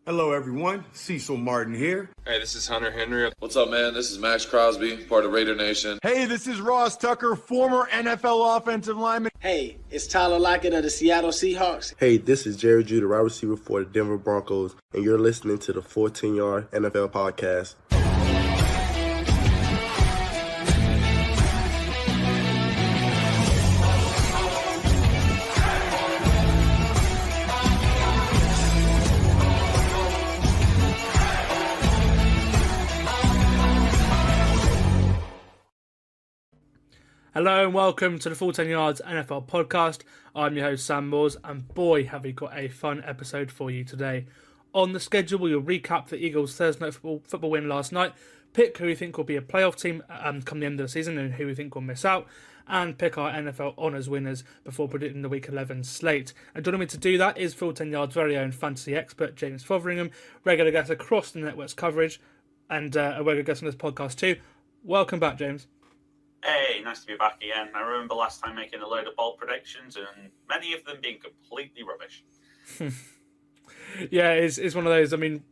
Hello, everyone. Cecil Martin here. Hey, this is Hunter Henry. What's up, man? This is Max Crosby, part of Raider Nation. Hey, this is Ross Tucker, former NFL offensive lineman. Hey, it's Tyler Lockett of the Seattle Seahawks. Hey, this is Jerry Judah, wide receiver for the Denver Broncos, and you're listening to the 14-Yard NFL Podcast. Hello and welcome to the Full 10 Yards NFL Podcast. I'm your host Sam Moores, and boy have we got a fun episode for you today. On the schedule, we will recap the Eagles' Thursday night football win last night, pick who we think will be a playoff team come the end of the season and who we think will miss out, and pick our NFL Honours winners before predicting the Week 11 slate. And joining me to do that is Full 10 Yards' very own fantasy expert James Fotheringham, regular guest across the network's coverage, and a regular guest on this podcast too. Welcome back, James. Hey, nice to be back again. I remember last time making a load of bold predictions and many of them being completely rubbish. Yeah, it's one of those. I mean,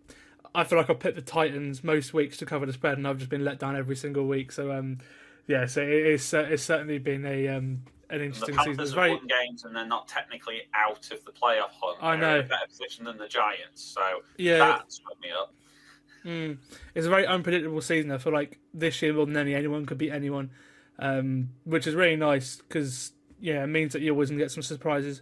I feel like I've picked the Titans most weeks to cover the spread, and I've just been let down every single week. So, so it's certainly been an interesting the season. Panthers have won games and they're not technically out of the playoff hunt. I know. They're in a better position than the Giants, so yeah, that swept me up. It's a very unpredictable season. I feel like this year more than anyone could beat anyone. Which is really nice because it means that you always can get some surprises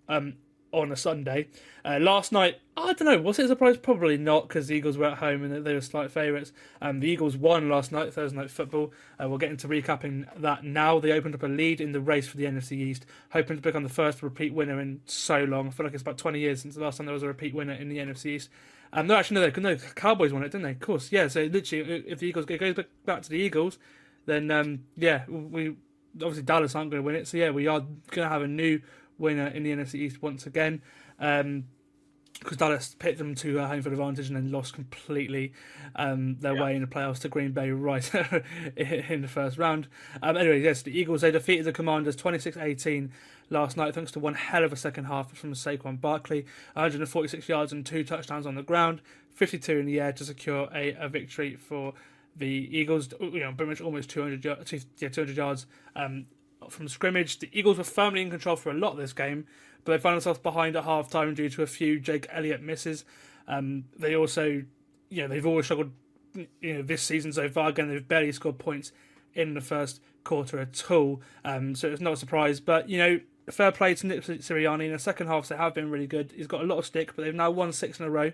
on a Sunday. Last night, I don't know, was it a surprise? Probably not, because the Eagles were at home and they were slight favourites. The Eagles won last night, Thursday Night Football. We'll get into recapping that now. They opened up a lead in the race for the NFC East, hoping to become the first repeat winner in so long. I feel like it's about 20 years since the last time there was a repeat winner in the NFC East. No, the Cowboys won it, didn't they? Of course, yeah. So literally, if the Eagles goes back to the Eagles, then we obviously Dallas aren't going to win it. So yeah, we are going to have a new winner in the NFC East once again, because Dallas picked them to home field advantage and then lost completely their way in the playoffs to Green Bay right in the first round. Anyway, yes, the Eagles, they defeated the Commanders 26-18 last night thanks to one hell of a second half from Saquon Barkley, 146 yards and 2 touchdowns on the ground, 52 in the air to secure a victory for the Eagles. Pretty much almost 200 yards from scrimmage. The Eagles were firmly in control for a lot of this game, but they found themselves behind at half-time due to a few Jake Elliott misses. They also, they've always struggled, this season so far. Again, they've barely scored points in the first quarter at all. So it's not a surprise. But, fair play to Nick Sirianni. In the second half, they have been really good. He's got a lot of stick, but they've now won 6 in a row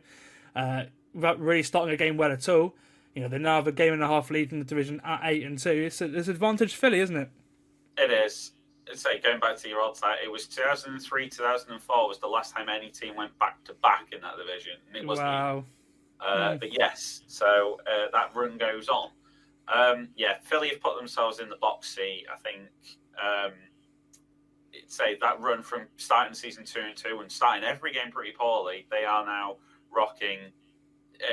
without really starting a game well at all. They now have a game and a half lead in the division at 8-2. It's advantage Philly, isn't it? It is. Going back to your old side, it was 2003, 2004 was the last time any team went back-to-back in that division. And it wasn't. Wow. But yes, so that run goes on. Philly have put themselves in the box seat. I think that run from starting season 2-2 and starting every game pretty poorly, they are now rocking,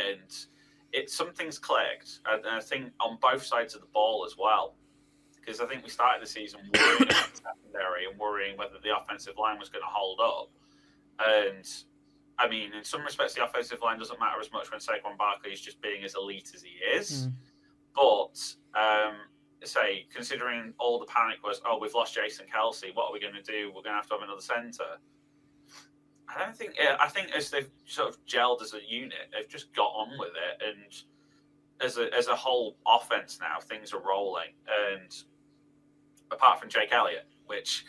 and something's clicked. And I think on both sides of the ball as well. Because I think we started the season worrying about the secondary and worrying whether the offensive line was going to hold up. And, I mean, in some respects, the offensive line doesn't matter as much when Saquon Barkley is just being as elite as he is. But, considering all the panic was, we've lost Jason Kelsey, what are we going to do? We're going to have another centre. I think as they've sort of gelled as a unit, they've just got on with it. And as a whole offense now, things are rolling. And apart from Jake Elliott, which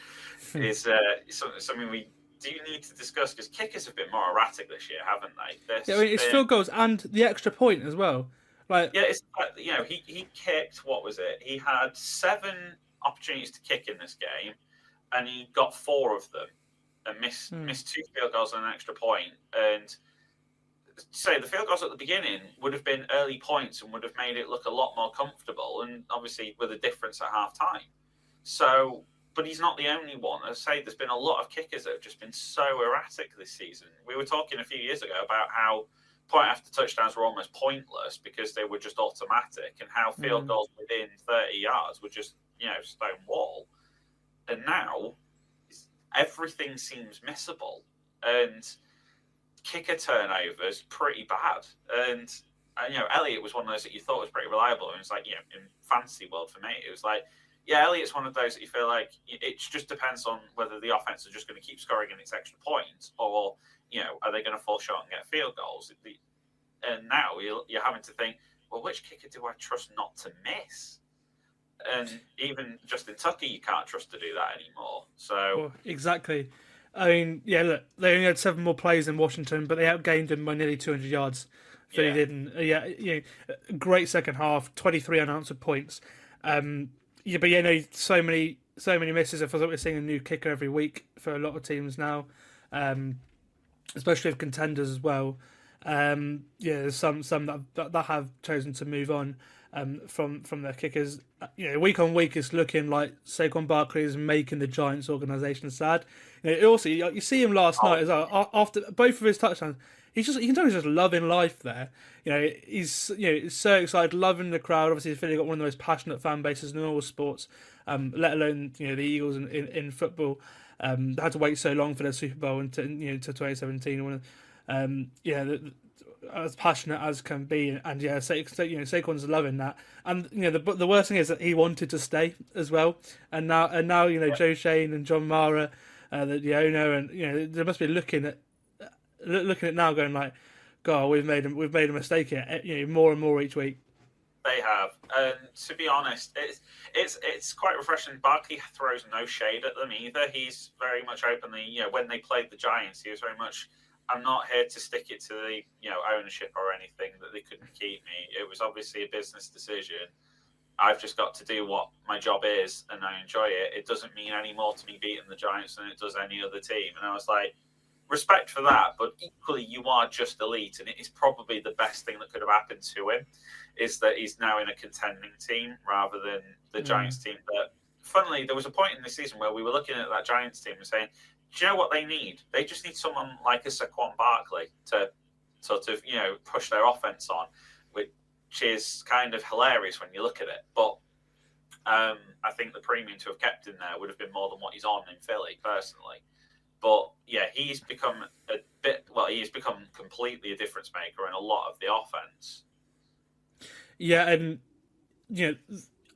is something we do need to discuss, because kickers have been more erratic this year, haven't they? It's field goals and the extra point as well. He kicked, what was it? He had 7 opportunities to kick in this game, and he got 4 of them and missed 2 field goals and an extra point. And so the field goals at the beginning would have been early points and would have made it look a lot more comfortable, and obviously with a difference at half time. So, but he's not the only one. As I say, there's been a lot of kickers that have just been so erratic this season. We were talking a few years ago about how point after touchdowns were almost pointless because they were just automatic, and how field goals within 30 yards were just, stone wall. And now everything seems missable. And kicker turnovers pretty bad. And Elliott was one of those that you thought was pretty reliable. And it's like, in fantasy world for me, it was like, Elliott's one of those that you feel like it just depends on whether the offense is just going to keep scoring in its extra points, or are they going to fall short and get field goals? And now you're having to think, well, which kicker do I trust not to miss? And even Justin Tucker, you can't trust to do that anymore. So exactly. I mean, look, they only had 7 more plays than Washington, but they outgained them by nearly 200 yards. Philly didn't. Great second half, 23 unanswered points. So many misses. I feel like we're seeing a new kicker every week for a lot of teams now, especially with contenders as well. There's some that have chosen to move on from their kickers. Week on week, it's looking like Saquon Barkley is making the Giants organization sad. Also, you see him last night as well. After both of his touchdowns, you can tell he's just loving life there. He's so excited, loving the crowd. Obviously, Philly got one of the most passionate fan bases in all sports, let alone the Eagles in football. They had to wait so long for their Super Bowl until 2017. As passionate as can be, and Saquon's loving that. And the worst thing is that he wanted to stay as well. And now Joe Shane and John Mara, the owner, and they must be looking at now, going like, God, we've made a mistake here. More and more each week. They have, and to be honest, it's quite refreshing. Barkley throws no shade at them either. He's very much openly, when they played the Giants, he was very much, I'm not here to stick it to the ownership or anything that they couldn't keep me. It was obviously a business decision. I've just got to do what my job is, and I enjoy it. It doesn't mean any more to me beating the Giants than it does any other team. And I was like, respect for that, but equally you are just elite, and it is probably the best thing that could have happened to him is that he's now in a contending team rather than the Giants team. That, funnily, there was a point in the season where we were looking at that Giants team and saying, do you know what they need? They just need someone like a Saquon Barkley to sort of, push their offense on, which is kind of hilarious when you look at it. But I think the premium to have kept in there would have been more than what he's on in Philly, personally. But he's become he's become completely a difference maker in a lot of the offense. Yeah, and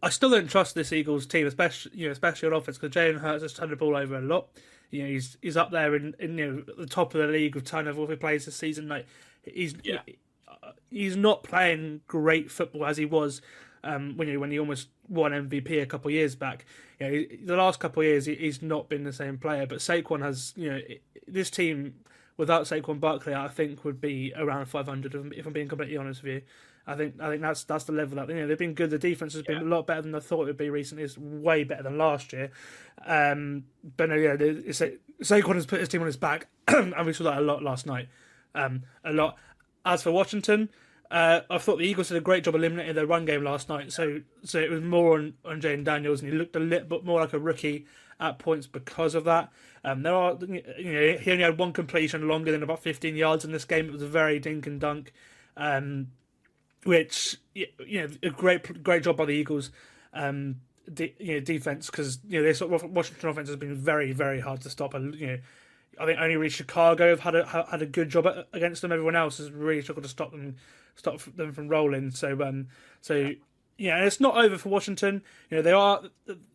I still don't trust this Eagles team, especially on offense, because Jalen Hurts has turned the ball over a lot. He's up there in the top of the league with turnover if he plays this season. Like he's not playing great football as he was when he almost won MVP a couple of years back. The last couple of years he's not been the same player. But Saquon has, this team without Saquon Barkley, I think would be around 500. If I'm being completely honest with you, I think that's the level that they've been good. The defense has been a lot better than I thought it would be recently. It's way better than last year. But no, Saquon has put his team on his back, and we saw that a lot last night. A lot. As for Washington, I thought the Eagles did a great job eliminating their run game last night. So it was more on Jaden Daniels, and he looked a little bit more like a rookie at points because of that. He only had one completion longer than about 15 yards in this game. It was a very dink and dunk. Which a great job by the Eagles defense, because Washington offense has been very, very hard to stop. And I think only really Chicago have had a good job against them. Everyone else has really struggled to stop them from rolling. So it's not over for Washington. There are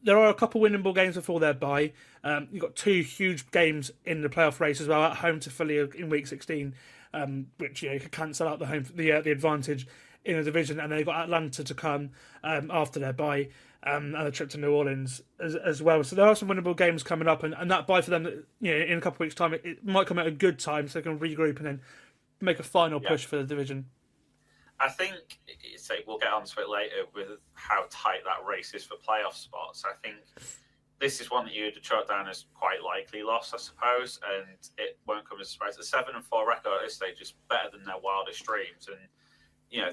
a couple winnable games before their bye. You've got 2 huge games in the playoff race as well, at home to Philly in week 16, which could cancel out the advantage in the division, and they've got Atlanta to come after their bye, and a trip to New Orleans as well. So there are some winnable games coming up, and that bye for them, in a couple of weeks' time, it might come at a good time, so they can regroup and then make a final push for the division. I think we'll get onto it later with how tight that race is for playoff spots. I think this is one that you'd chalk down as quite likely loss, I suppose, and it won't come as a surprise. The 7-4 record at this stage is better than their wildest dreams, and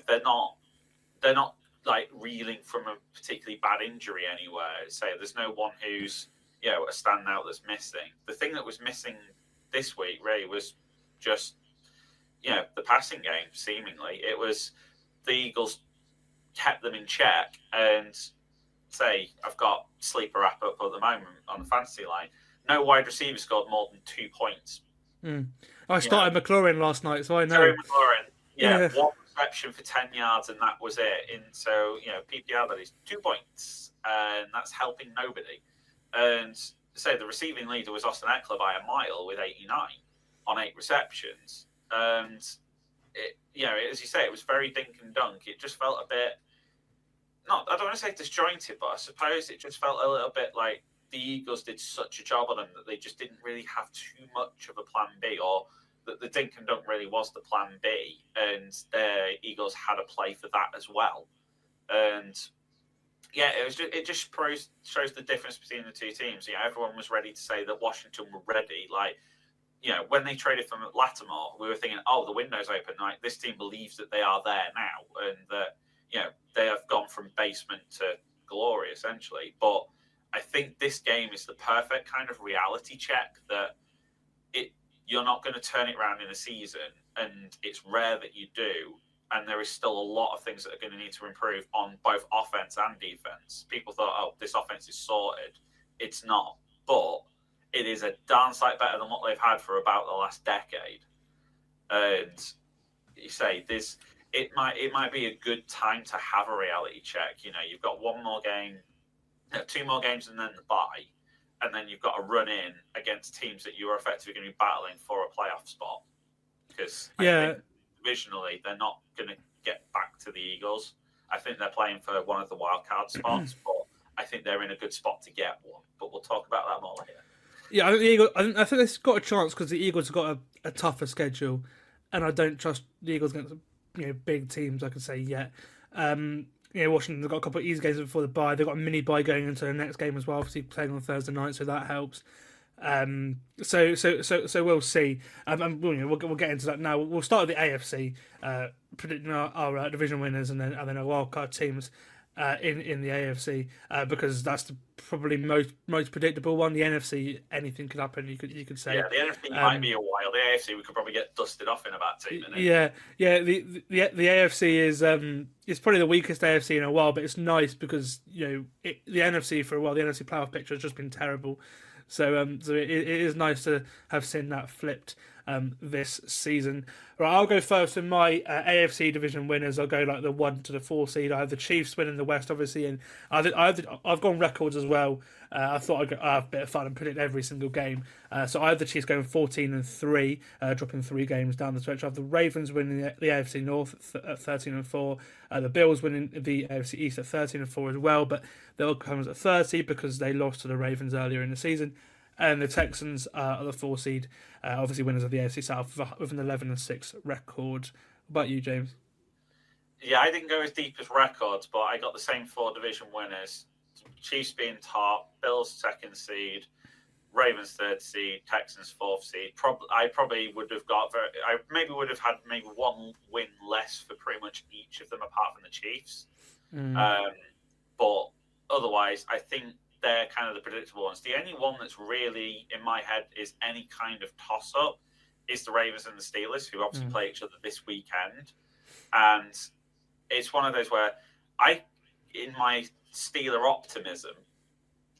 they're not like reeling from a particularly bad injury anywhere. There's no one who's a standout that's missing. The thing that was missing this week really was just the passing game. Seemingly, it was the Eagles kept them in check, and I've got sleeper wrap up at the moment on the fantasy line. No wide receiver scored more than 2 points. I started McLaurin last night, so I know. Terry McLaurin, one reception for 10 yards, and that was it. And so, PPR, that is 2 points, and that's helping nobody. And so the receiving leader was Austin Eckler by a mile with 89 on 8 receptions. And, as you say, it was very dink and dunk. It just felt a bit, I don't want to say disjointed, but I suppose it just felt a little bit like the Eagles did such a job on them that they just didn't really have too much of a plan B, or that the dink and dunk really was the plan B, and the Eagles had a play for that as well. And it just shows the difference between the two teams. Everyone was ready to say that Washington were ready. Like, when they traded from Lattimore, we were thinking, oh, the window's open. Like, this team believes that they are there now, and that they have gone from basement to glory essentially. But I think this game is the perfect kind of reality check that you're not going to turn it around in a season, and it's rare that you do. And there is still a lot of things that are going to need to improve on both offense and defense. People thought, oh, this offense is sorted. It's not. But it is a darn sight better than what they've had for about the last decade. And you say this, it might be a good time to have a reality check. You've got one more game, 2 more games, and then the bye. And then you've got to run in against teams that you are effectively going to be battling for a playoff spot. Because I think divisionally, they're not going to get back to the Eagles. I think they're playing for one of the wild card spots, but I think they're in a good spot to get one. But we'll talk about that more later. Yeah, I think the Eagles, I think they've got a chance because the Eagles have got a tougher schedule, and I don't trust the Eagles against big teams. I could say yet. Washington's got a couple of easy games before the bye. They've got a mini bye going into the next game as well, obviously playing on Thursday night, so that helps. So we'll see. We'll get into that now. We'll start with the AFC, predicting our division winners, and then our wildcard teams in the AFC, because that's the probably most predictable one. The NFC, anything could happen. You could say. Yeah, the NFC might be a while. The AFC, we could probably get dusted off in about 2 minutes. Yeah. The AFC is probably the weakest AFC in a while, but it's nice because the NFC for a while, the NFC playoff picture has just been terrible. So it is nice to have seen that flipped this season. Right, I'll go first in my AFC division winners. I'll go like the 1 to the 4 seed. I have the Chiefs winning the West, obviously, and I've gone records as well. I thought I'd have a bit of fun and predict every single game. So I have the Chiefs going 14-3, dropping 3 games down the stretch. I have the Ravens winning the AFC North at 13-4. The Bills winning the AFC East at 13-4 as well, but they'll come at 30 because they lost to the Ravens earlier in the season. And the Texans are the 4 seed, obviously winners of the AFC South with an 11-6 record. What about you, James? Yeah, I didn't go as deep as records, but I got the same 4 division winners. Chiefs being top, Bills 2nd seed, Ravens 3rd seed, Texans 4th seed. I probably would have would have had maybe 1 win less for pretty much each of them apart from the Chiefs. But otherwise, I think they're kind of the predictable ones. The only one that's really in my head is any kind of toss-up is the Ravens and the Steelers, who obviously play each other this weekend. And it's one of those where I, in my Steeler optimism,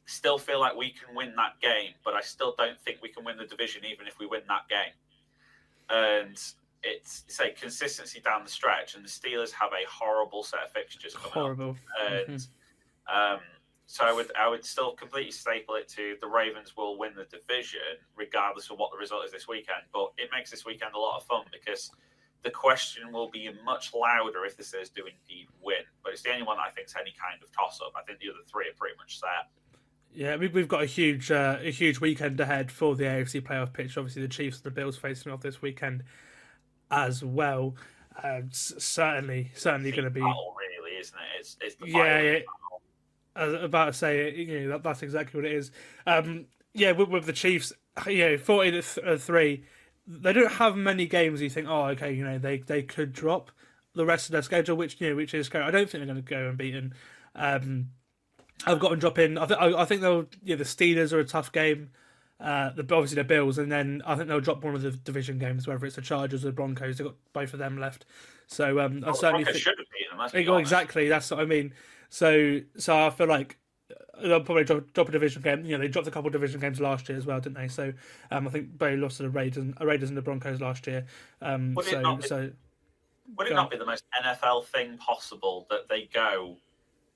still feel like we can win that game, but I still don't think we can win the division even if we win that game. And it's consistency down the stretch, and the Steelers have a horrible set of fixtures coming up. And so I would still completely staple it to the Ravens will win the division regardless of what the result is this weekend. But it makes this weekend a lot of fun because the question will be much louder if the Steelers do indeed win. But it's the only one I think is any kind of toss-up. I think the other 3 are pretty much set. Yeah, we've got a huge weekend ahead for the AFC playoff pitch. Obviously, the Chiefs and the Bills facing off this weekend as well. Certainly going to be. Battle, really, isn't it? It's the final. I was about to say, that's exactly what it is. With the Chiefs, 40-3, they don't have many games. You think, they could drop the rest of their schedule, which is scary. I don't think they're going to go unbeaten. I've got them drop in. I think they'll. The Steelers are a tough game. Obviously the Bills, and then I think they'll drop one of the division games, whether it's the Chargers or the Broncos. They've got both of them left. So I certainly think should have beaten them. Exactly, that's what I mean. So I feel like they'll probably drop a division game. They dropped a couple of division games last year as well, didn't they? So I think they lost to the Raiders and the Broncos last year. Would it not be the most NFL thing possible that they go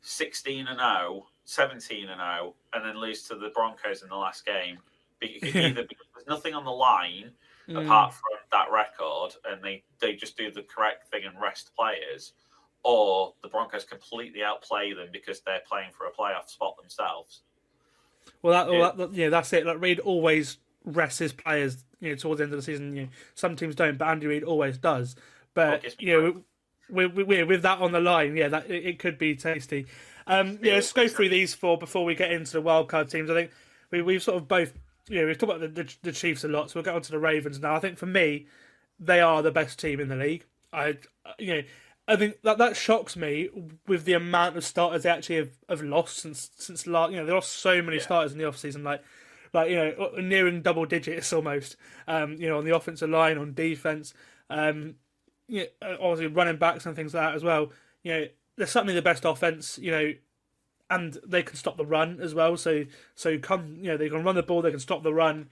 16-0, 17-0, and then lose to the Broncos in the last game? Either because there's nothing on the line apart from that record, and they just do the correct thing and rest players, or the Broncos completely outplay them because they're playing for a playoff spot themselves. That's it. Like Reid always rests his players, towards the end of the season. Some teams don't, but Andy Reid always does. But with that on the line, that it could be tasty. Let's go through these four before we get into the wildcard teams. I think we've sort of both, we've talked about the Chiefs a lot, so we'll get on to the Ravens now. I think for me, they are the best team in the league. I think that shocks me with the amount of starters they actually have lost since last. They lost so many starters in the offseason, like nearing double digits almost. On the offensive line, on defense, obviously running backs and things like that as well. They're certainly the best offense. And they can stop the run as well. So they can run the ball, they can stop the run.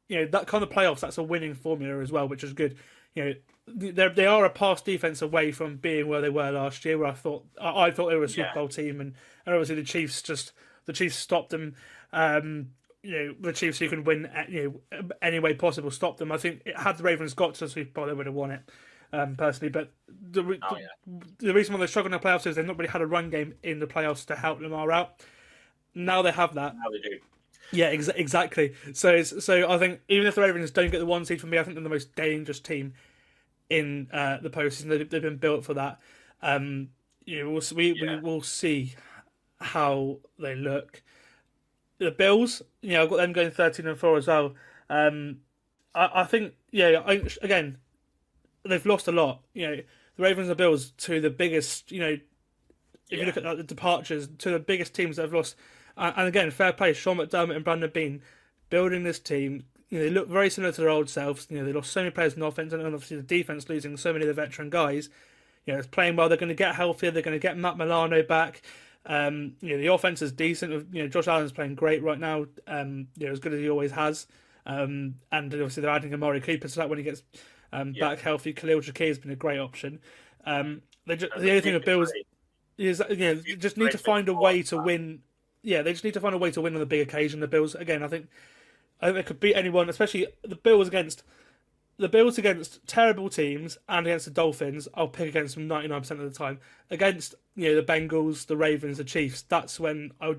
That kind of playoffs, that's a winning formula as well, which is good. They are a pass defense away from being where they were last year, where I thought they were a Super Bowl team, and obviously the Chiefs stopped them. The Chiefs who can win any way possible stopped them. I think had the Ravens got to the Super Bowl, they would have won it. Personally, but the reason why they're struggling in the playoffs is they've not really had a run game in the playoffs to help Lamar out. Now they have that. Now they do. Yeah, exactly. So I think even if the Ravens don't get the 1 seed, for me, I think they're the most dangerous team in the postseason. They've been built for that. We will see how they look. The Bills, I've got them going 13-4 as well. I think, again, they've lost a lot. The Ravens and the Bills, to the biggest, if you look at the departures, to the biggest teams that have lost. And again, fair play, Sean McDermott and Brandon Beane building this team. They look very similar to their old selves. They lost so many players in offense, and obviously the defense losing so many of the veteran guys. It's playing well. They're going to get healthier. They're going to get Matt Milano back. The offense is decent. Josh Allen's playing great right now. As good as he always has. And obviously they're adding Amari Cooper to that when he gets back healthy. Khalil Shakir has been a great option. The only thing with Bills is just need to find a way to win. Yeah, they just need to find a way to win on the big occasion. The Bills, again, I think they could beat anyone, especially the Bills against terrible teams and against the Dolphins. I'll pick against them 99% of the time. Against the Bengals, the Ravens, the Chiefs, that's when I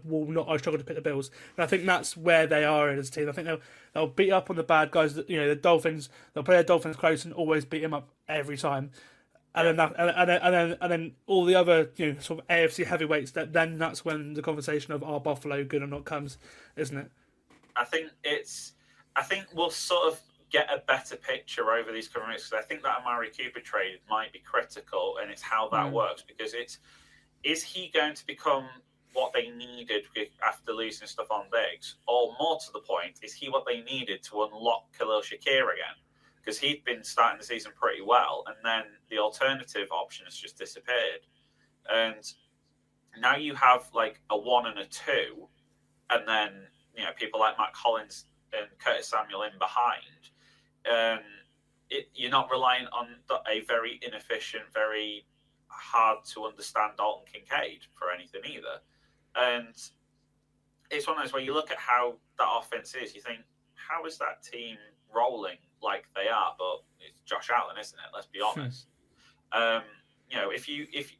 struggle to pick the Bills. And I think that's where they are as a team. I think they'll beat up on the bad guys. The Dolphins, they'll play their Dolphins close and always beat them up every time. And then all the other sort of AFC heavyweights. That's when the conversation of are Buffalo good or not comes, isn't it? I think we'll sort of get a better picture over these coming weeks, because I think that Amari Cooper trade might be critical, and it's how that works, because is he going to become what they needed after losing stuff on Diggs, or more to the point, is he what they needed to unlock Khalil Shakir again? Because he'd been starting the season pretty well, and then the alternative option has just disappeared. And now you have like a 1 and a 2, and then people like Matt Collins and Curtis Samuel in behind. You're not relying on a very inefficient, very hard to understand Dalton Kincaid for anything either. And it's one of those where you look at how that offense is, you think, how is that team rolling like they are? But it's Josh Allen, isn't it? Let's be honest. If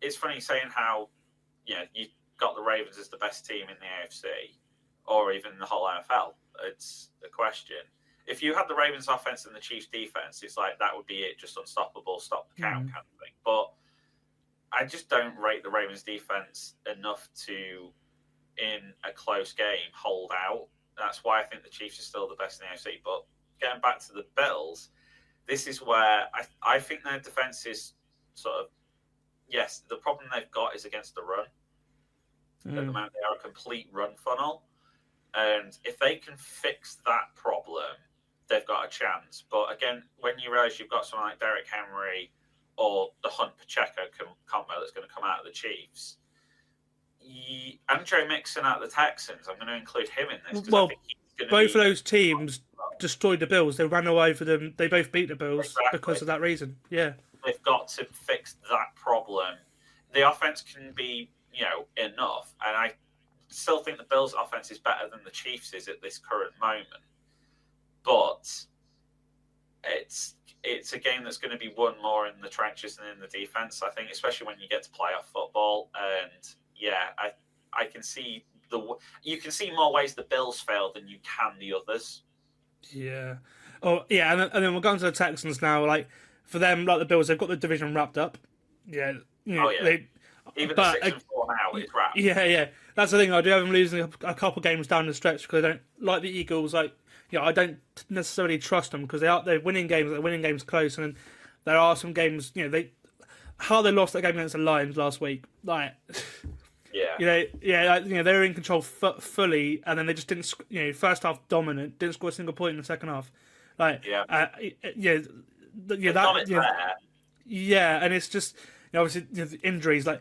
it's funny saying how you got the Ravens as the best team in the AFC or even the whole NFL. It's a question. If you had the Ravens offense and the Chiefs defense, it's like that would be it, just unstoppable, stop the count kind of thing. But I just don't rate the Ravens defense enough to, in a close game, hold out. That's why I think the Chiefs are still the best in the AFC. But getting back to the Bills, this is where I think their defense is sort of, yes, the problem they've got is against the run. At the moment, they are a complete run funnel. And if they can fix that problem, they've got a chance. But again, when you realise you've got someone like Derrick Henry or the Hunt Pacheco combo that's going to come out of the Chiefs, Andre Mixon at the Texans, I'm going to include him in this. Well, I think he's gonna both of those teams destroyed the Bills. They ran away for them. They both beat the Bills because of that reason. Yeah. They've got to fix that problem. The offense can be, enough. And I still think the Bills' offense is better than the Chiefs is at this current moment. But it's a game that's going to be won more in the trenches than in the defense, I think, especially when you get to playoff football. And I can see you can see more ways the Bills fail than you can the others. Yeah. Oh, yeah, and then we're going to the Texans now. Like, for them, like the Bills, they've got the division wrapped up. Yeah. Even the 6-4 now, it's wrapped. Yeah. That's the thing. I do have them losing a couple games down the stretch because I don't like the Eagles. Like, I don't necessarily trust them because they're winning games. They're winning games close, and there are some games. They lost that game against the Lions last week. Like, they were in control fully, and then they just didn't. First half dominant, didn't score a single point in the second half. Like, and it's just obviously the injuries. Like,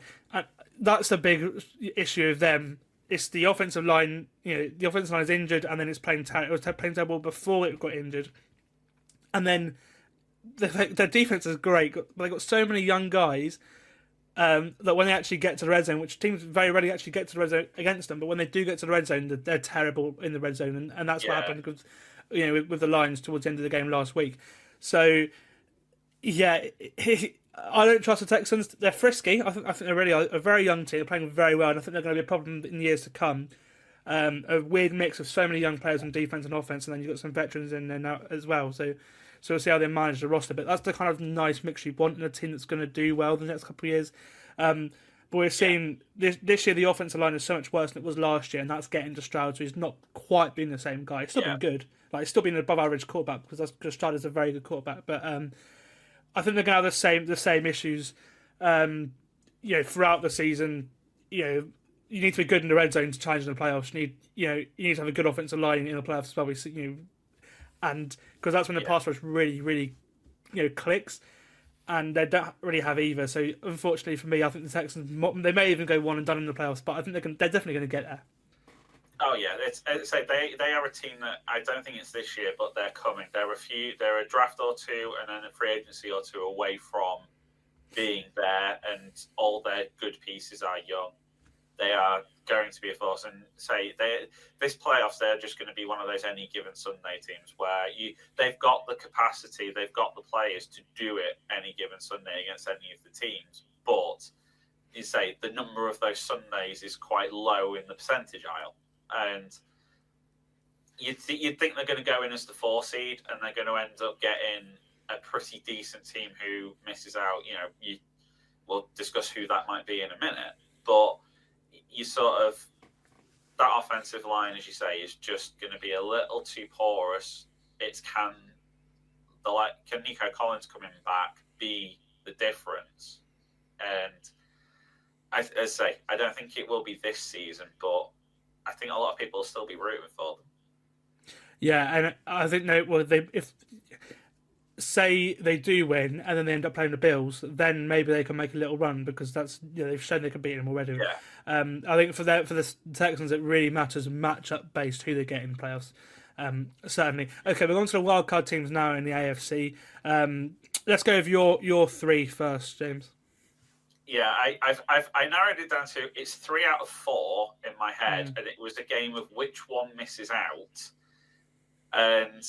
that's the big issue of them. It's the offensive line. The offensive line is injured, and then it's playing terrible. It was playing terrible before it got injured, and then their defense is great. But they got so many young guys that when they actually get to the red zone, which teams very rarely actually get to the red zone against them, but when they do get to the red zone, they're terrible in the red zone, and that's what happened because with the Lions towards the end of the game last week. So I don't trust the Texans. They're frisky. I think they're really a very young team. They're playing very well, and I think they're going to be a problem in years to come. A weird mix of so many young players on defense and offense, and then you've got some veterans in there now as well. So we'll see how they manage the roster. But that's the kind of nice mix you want in a team that's going to do well the next couple of years. But we're seeing this year the offensive line is so much worse than it was last year, and that's getting to Stroud, so he's not quite been the same guy. He's still been good. Like, he's still been an above average quarterback because Stroud is a very good quarterback. But I think they're going to have the same issues, throughout the season. You need to be good in the red zone to challenge in the playoffs. You need to have a good offensive line in the playoffs as well. And because that's when the pass rush really, really, clicks, and they don't really have either. So unfortunately for me, I think the Texans they may even go one and done in the playoffs, but I think they're definitely going to get there. Oh yeah, they are a team that I don't think it's this year, but they're coming. They're a draft or two, and then a free agency or two away from being there, and all their good pieces are young. They are going to be a force, and this playoffs, they're just going to be one of those any given Sunday teams where they've got the capacity, they've got the players to do it any given Sunday against any of the teams, but the number of those Sundays is quite low in the percentage aisle. And you'd think they're going to go in as the 4 seed, and they're going to end up getting a pretty decent team who misses out. We'll discuss who that might be in a minute, but you that offensive line, as you say, is just going to be a little too porous. Can Nico Collins coming back be the difference? And as I say, I don't think it will be this season, but I think a lot of people will still be rooting for them. Yeah, and I think if say they do win and then they end up playing the Bills, then maybe they can make a little run because that's they've shown they can beat them already. Yeah. I think for the Texans it really matters matchup based who they get in the playoffs. Certainly. Okay, we're on to the wildcard teams now in the AFC. Let's go with your 3 first, James. Yeah, I narrowed it down to it's 3 out of 4 in my head, and it was a game of which one misses out. And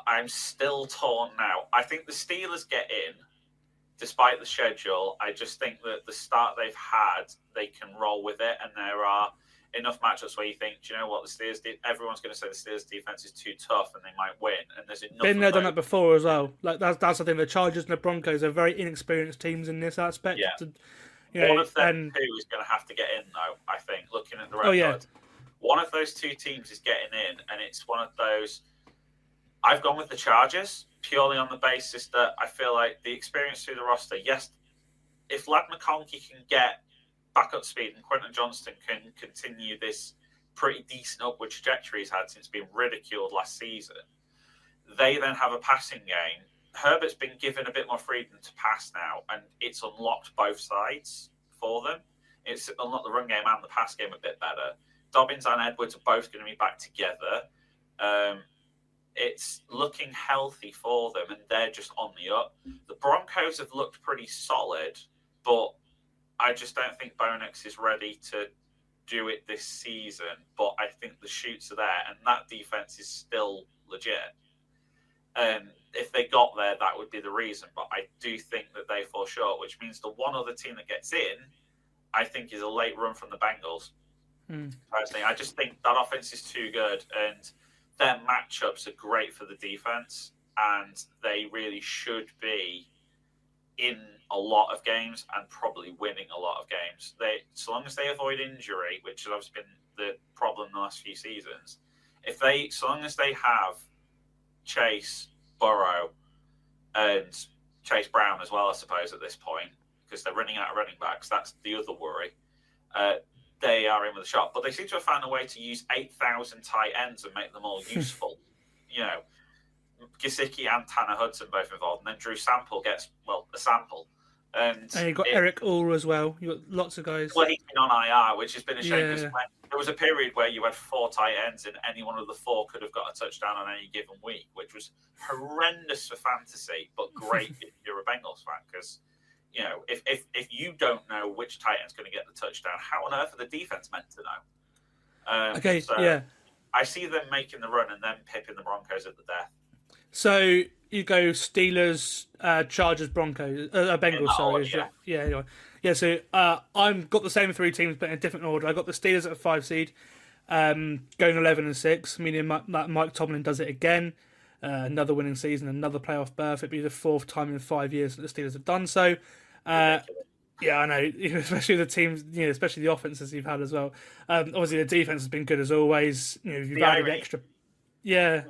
I'm still torn now. I think the Steelers get in, despite the schedule. I just think that the start they've had, they can roll with it, and there are enough matchups where you think, do you know what, the Steelers? Everyone's going to say the Steelers' defense is too tough, and they might win. And there's enough. Been there, done that before as well. Like that's the thing. The Chargers and the Broncos are very inexperienced teams in this aspect. Yeah. One of them two is going to have to get in, though. I think looking at the record, one of those 2 teams is getting in, and it's one of those. I've gone with the Chargers purely on the basis that I feel like the experience through the roster. Yes, if Ladd McConkey can get back up speed and Quentin Johnston can continue this pretty decent upward trajectory he's had since being ridiculed last season, they then have a passing game. Herbert's been given a bit more freedom to pass now, and it's unlocked both sides for them. It's unlocked the run game and the pass game a bit better. Dobbins and Edwards are both going to be back together. It's looking healthy for them, and they're just on the up. The Broncos have looked pretty solid, but I just don't think Bonix is ready to do it this season. But I think the shoots are there, and that defense is still legit. And if they got there, that would be the reason. But I do think that they fall short, which means the one other team that gets in, I think, is a late run from the Bengals. Personally, I just think that offense is too good, and their matchups are great for the defense, and they really should be in a lot of games and probably winning a lot of games. So long as they avoid injury, which has obviously been the problem the last few seasons, so long as they have Chase, Burrow, and Chase Brown as well, I suppose, at this point, because they're running out of running backs. That's the other worry. They are in with a shot, but they seem to have found a way to use 8,000 tight ends and make them all useful. Gesicki and Tanner Hudson both involved, and then Drew Sample gets a sample. And you've got Eric Orr as well. You've got lots of guys. Well, he's been on IR, which has been a shame because there was a period where you had 4 tight ends, and any one of the 4 could have got a touchdown on any given week, which was horrendous for fantasy, but great if you're a Bengals fan, because if you don't know which tight end's going to get the touchdown, how on earth are the defense meant to know? I see them making the run and then pipping the Broncos at the death. So you go Steelers, Chargers, Broncos, Bengals. So I've got the same 3 teams, but in a different order. I got the Steelers at a 5 seed, going 11-6, meaning that Mike Tomlin does it again. Another winning season, another playoff berth. It'd be the 4th time in 5 years that the Steelers have done so. I know, especially the teams, especially the offenses you've had as well. Obviously, the defense has been good as always. You've added extra. Yeah.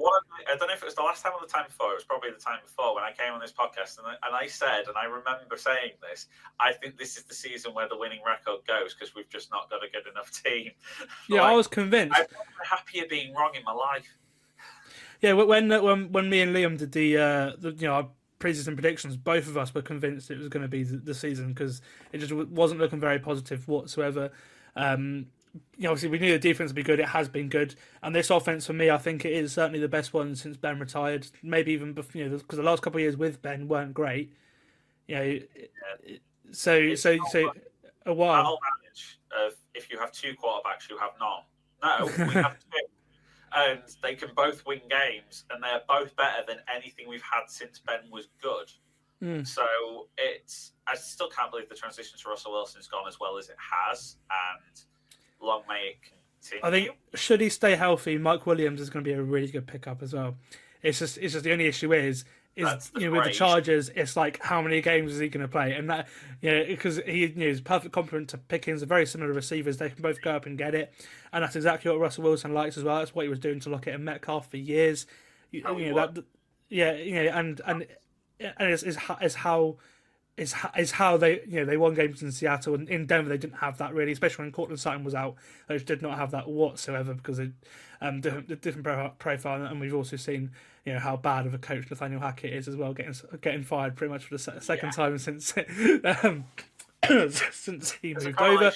I don't know if it was the last time or the time before. It was probably the time before when I came on this podcast, and I said, and I remember saying this, I think this is the season where the winning record goes because we've just not got a good enough team. Yeah, I was convinced. I'm happier being wrong in my life. Yeah, when me and Liam did the our preseason predictions, both of us were convinced it was going to be the season because it just wasn't looking very positive whatsoever. Obviously we knew the defense would be good. It has been good, and this offense for me, I think it is certainly the best one since Ben retired. Maybe even before, because the last couple of years with Ben weren't great. So a while. That whole adage of if you have 2 quarterbacks, you have none. No, we have 2. And they can both win games, and they're both better than anything we've had since Ben was good. So I still can't believe the transition to Russell Wilson's gone as well as it has, and long may it continue. I think should he stay healthy, Mike Williams is going to be a really good pickup as well. It's just the only issue is with the Chargers, it's like how many games is he going to play, and that because he is perfect complement to Pickens, are very similar receivers. They can both go up and get it, and that's exactly what Russell Wilson likes as well. That's what he was doing to Lockett and Metcalf for years. And it's how they won games in Seattle, and in Denver they didn't have that really, especially when Cortland Sutton was out. They just did not have that whatsoever because of different profile, and we've also seen how bad of a coach Nathaniel Hackett is as well, getting fired pretty much for the second time since since he moved over.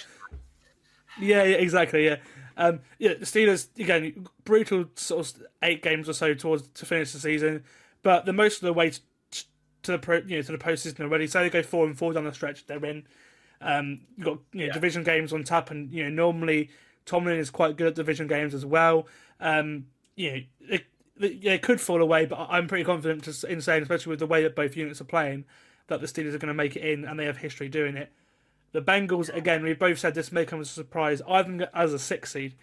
Yeah, exactly. The Steelers again, brutal sort of 8 games or so to finish the season, but the most of the way to the postseason already. So they go 4-4 down the stretch, they're in. You've got division games on tap, and normally Tomlin is quite good at division games as well. They could fall away, but I'm pretty confident in saying, especially with the way that both units are playing, that the Steelers are going to make it in, and they have history doing it. The Bengals, again, we both said this may come as a surprise. I have them as a 6 seed.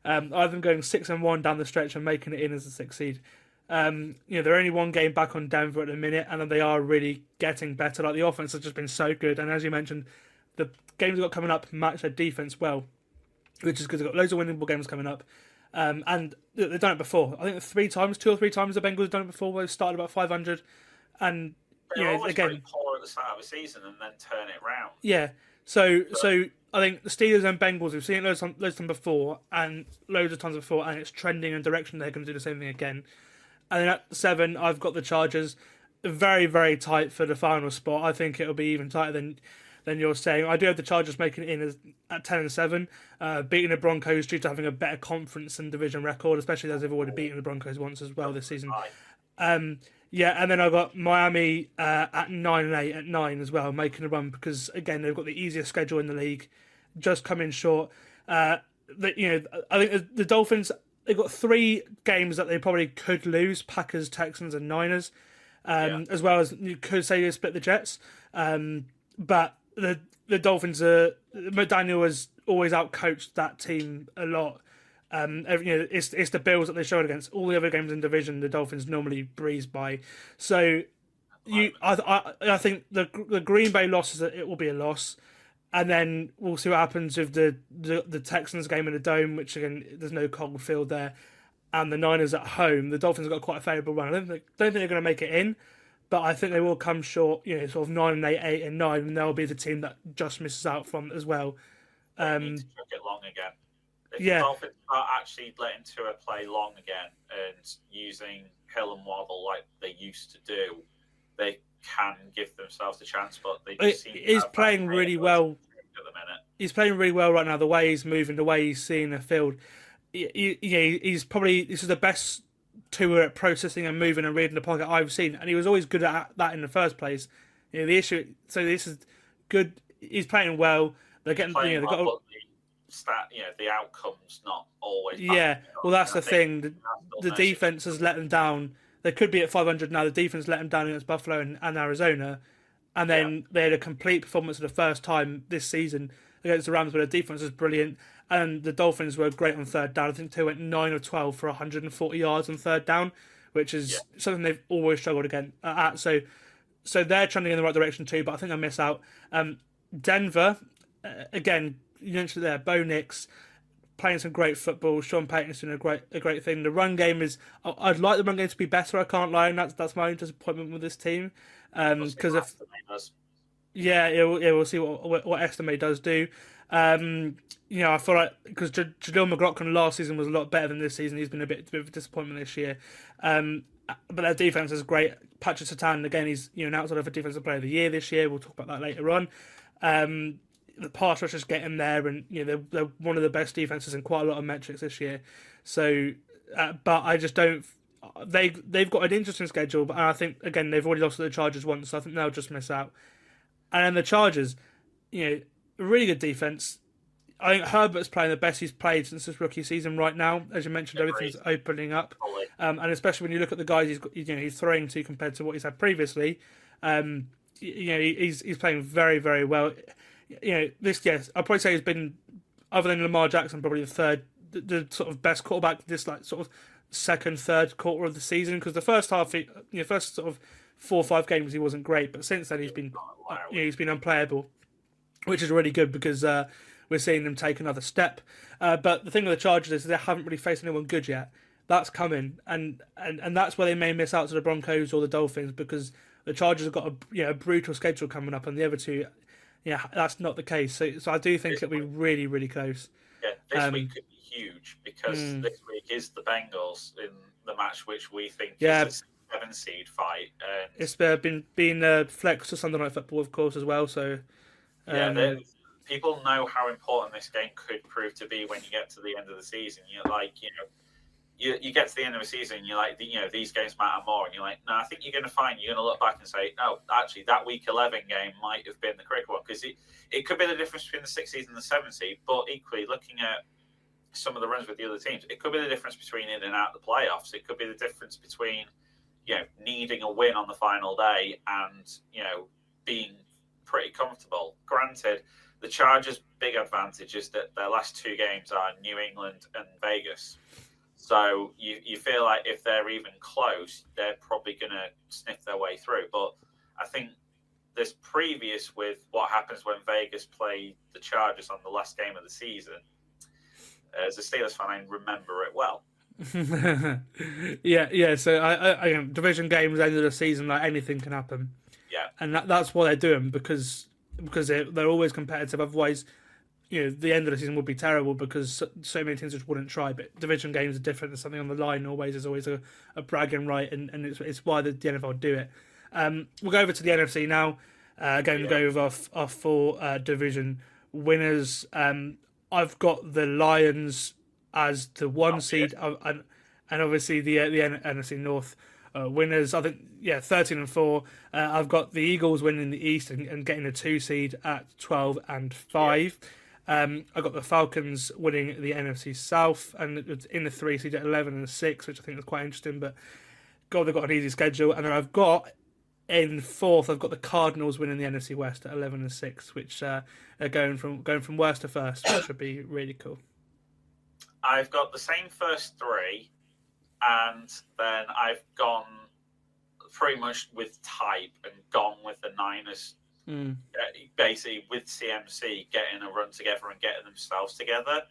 I have them going 6-1 down the stretch and making it in as a 6 seed. They're only 1 game back on Denver at the minute, and they are really getting better. Like, the offense has just been so good, and as you mentioned, the games they've got coming up match their defense well, which is good. They've got loads of winnable games coming up, and they've done it before. I think 2 or 3 times the Bengals have done it before, where they've started about 500, and again, poor at the start of the season and then turn it around. Yeah, so I think the Steelers and Bengals, we've seen it loads of times before, and loads of times before, and it's trending in a direction they're going to do the same thing again. And then at 7, I've got the Chargers, very, very tight for the final spot. I think it'll be even tighter than than you're saying. I do have the Chargers making it in at 10-7, beating the Broncos due to having a better conference and division record, especially as they've already beaten the Broncos once as well this season. Yeah, and then I've got Miami at 9-8 at 9 as well, making a run because again they've got the easiest schedule in the league, just coming short. I think the Dolphins, they've got 3 games that they probably could lose: Packers, Texans, and Niners. As well as you could say they split the Jets. But the Dolphins McDaniel has always outcoached that team a lot. It's the Bills that they showed against. All the other games in division, the Dolphins normally breeze by. So I think the Green Bay loss it will be a loss, and then we'll see what happens with the Texans game in the Dome, which again there's no cold field there, and the Niners at home. The Dolphins have got quite a favourable run. I don't think they're going to make it in, but I think they will come short. Sort of 9-8, 8-9, and they'll be the team that just misses out from as well. They need to cook it long again. If the Dolphins are actually letting Tua play long again and using Hill and Waddle like they used to do, they can give themselves a chance. But they just seem he's playing really well at the minute. He's playing really well right now. The way he's moving, the way he's seeing the field, he's probably this is the best Tua at processing and moving and reading the pocket I've seen, and he was always good at that in the first place. The issue, so this is good. He's playing well. They're getting they've got. The outcome's not always. Yeah, well, that's the thing. The defense has let them down. They could be at 500 now. The defense let them down against Buffalo and Arizona, and then they had a complete performance for the first time this season against the Rams, where the defense was brilliant, and the Dolphins were great on third down. I think they went 9 of 12 for 140 yards on third down, which is something they've always struggled at. So they're trending in the right direction too, but I think they miss out. Denver, again. You mentioned there, Bo Nix playing some great football. Sean Payton's doing a great thing. The run game is. I'd like the run game to be better. I can't lie, and that's my own disappointment with this team. Because we'll see what Estimate does do. I feel like because Jaleel McLaughlin last season was a lot better than this season. He's been a bit of a disappointment this year. But their defense is great. Patrick Surtain, again, he's an outside of a defensive player of the year this year. We'll talk about that later on. The pass rushers get in there, and they're one of the best defenses in quite a lot of metrics this year. So, but I just don't. They've got an interesting schedule, but I think again they've already lost to the Chargers once, so I think they'll just miss out. And then the Chargers, really good defense. I think Herbert's playing the best he's played since his rookie season right now. As you mentioned, everything's opening up, and especially when you look at the guys he's throwing to compared to what he's had previously. He's playing very, very well. I'd probably say he's been, other than Lamar Jackson, probably the third, the sort of best quarterback this sort of second, third quarter of the season. Because the first half, first sort of 4 or 5 games, he wasn't great, but since then he's been unplayable, which is really good because we're seeing them take another step. But the thing with the Chargers is they haven't really faced anyone good yet. That's coming, and that's where they may miss out to the Broncos or the Dolphins because the Chargers have got a brutal schedule coming up, and the other two. Yeah, that's not the case. So I do think it'll be really, really close. Yeah, this week could be huge because this week is the Bengals in the match which we think is a 7-seed fight. And it's been flexed to Sunday Night Football, of course, as well. So people know how important this game could prove to be when you get to the end of the season. You're like, you get to the end of the season, and you're like, these games matter more, and you're like, no, I think you're going to look back and say, oh, actually, that Week 11 game might have been the critical one, because it could be the difference between the 6th seed and the 7th seed, but equally, looking at some of the runs with the other teams, it could be the difference between in and out of the playoffs. It could be the difference between, needing a win on the final day and, being pretty comfortable. Granted, the Chargers' big advantage is that their last 2 games are New England and Vegas. So you feel like if they're even close, they're probably going to sniff their way through. But I think there's previous with what happens when Vegas play the Chargers on the last game of the season. As a Steelers fan, I remember it well. yeah. So I division games, end of the season, like anything can happen. Yeah, and that's what they're doing because they're always competitive. Otherwise, the end of the season would be terrible because so many teams just wouldn't try. But division games are different. There's something on the line always. There's always a bragging right, and it's why the NFL do it. We'll go over to the NFC now. Going to go with our four division winners. I've got the Lions as the one seed, and obviously the NFC North winners. I think 13-4. I've got the Eagles winning the East and getting a 2 seed at 12-5. I got the Falcons winning the NFC South and in the 3 seed at 11-6, which I think is quite interesting. But God, they've got an easy schedule. And then I've got in 4th, I've got the Cardinals winning the NFC West at 11-6, which are going from worst to first, which would be really cool. I've got the same first 3, and then I've gone pretty much with type and gone with the Niners. Basically with CMC getting a run together and getting themselves together.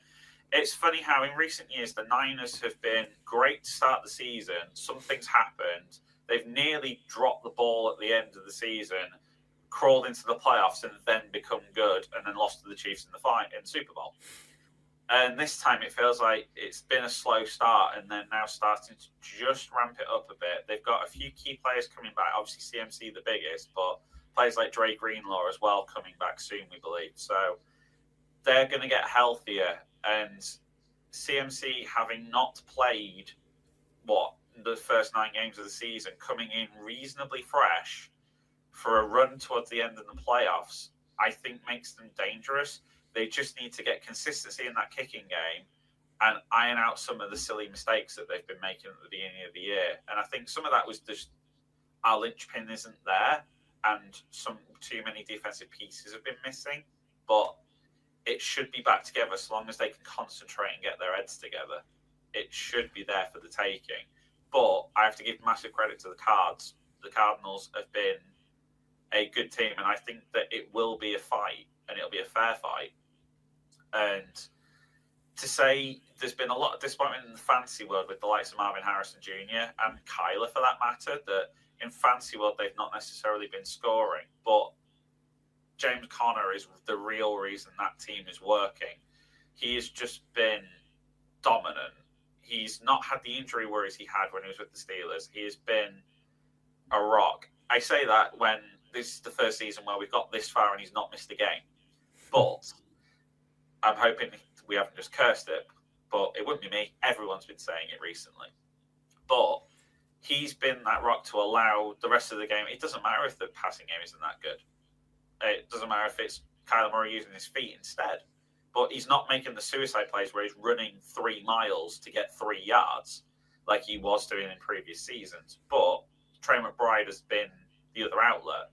It's funny how in recent years the Niners have been great to start the season. Something's happened. They've nearly dropped the ball at the end of the season, crawled into the playoffs, and then become good, and then lost to the Chiefs in the Super Bowl. And this time it feels like it's been a slow start, and they're now starting to just ramp it up a bit. They've got a few key players coming back. Obviously CMC the biggest, but players like Dre Greenlaw as well coming back soon, we believe. So they're going to get healthier, and CMC having not played the first 9 games of the season, coming in reasonably fresh for a run towards the end of the playoffs, I think makes them dangerous. They just need to get consistency in that kicking game and iron out some of the silly mistakes that they've been making at the beginning of the year. And I think some of that was just our linchpin isn't there, and some too many defensive pieces have been missing. But it should be back together as long as they can concentrate and get their heads together. It should be there for the taking. But I have to give massive credit to the Cards. The Cardinals have been a good team, and I think that it will be a fight, and it'll be a fair fight. And to say there's been a lot of disappointment in the fantasy world with the likes of Marvin Harrison Jr. and Kyler, for that matter, that in fantasy world they've not necessarily been scoring. But James Conner is the real reason that team is working. He has just been dominant. He's not had the injury worries he had when he was with the Steelers. He has been a rock. I say that when this is the first season where we've got this far and he's not missed a game. But I'm hoping we haven't just cursed it. But it wouldn't be me. Everyone's been saying it recently. But he's been that rock to allow the rest of the game. It doesn't matter if the passing game isn't that good. It doesn't matter if it's Kyler Murray using his feet instead. But he's not making the suicide plays where he's running 3 miles to get 3 yards like he was doing in previous seasons. But Trey McBride has been the other outlet.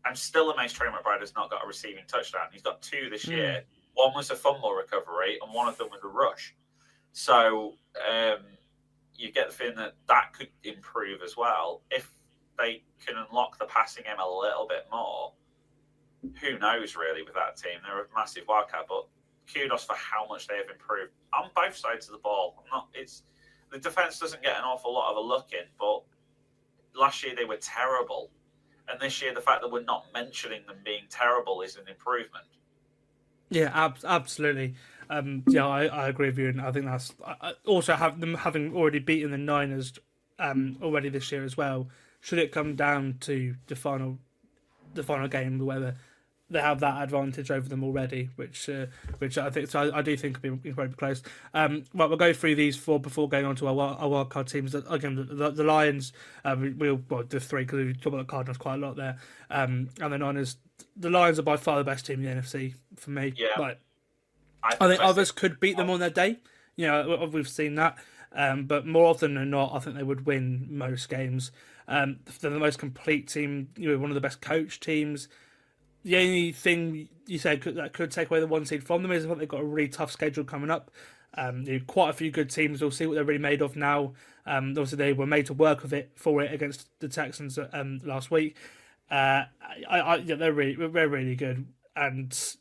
I'm still amazed Trey McBride has not got a receiving touchdown. He's got 2 this year. One was a fumble recovery, and one of them was a rush. So you get the feeling that could improve as well. If they can unlock the passing game a little bit more, who knows really with that team? They're a massive wildcat, but kudos for how much they have improved on both sides of the ball. The defense doesn't get an awful lot of a look in, but last year they were terrible, and this year the fact that we're not mentioning them being terrible is an improvement. Yeah, absolutely. I agree with you, and I think that's also them having already beaten the Niners already this year as well. Should it come down to the final game, whether they have that advantage over them already, which I think so. I do think will be incredibly close. We'll go through these 4 before going on to our wildcard teams. Again, the Lions, we'll do 3 because we talk about the Cardinals quite a lot there, and the Niners. The Lions are by far the best team in the NFC for me. Yeah, like, I think others could beat them on their day. We've seen that, but more often than not, I think they would win most games. They're the most complete team. One of the best coached teams. The only thing you said that could take away the 1 seed from them is that they've got a really tough schedule coming up. Quite a few good teams. We'll see what they're really made of now. Obviously, they were made to work for it against the Texans last week. They're really good, and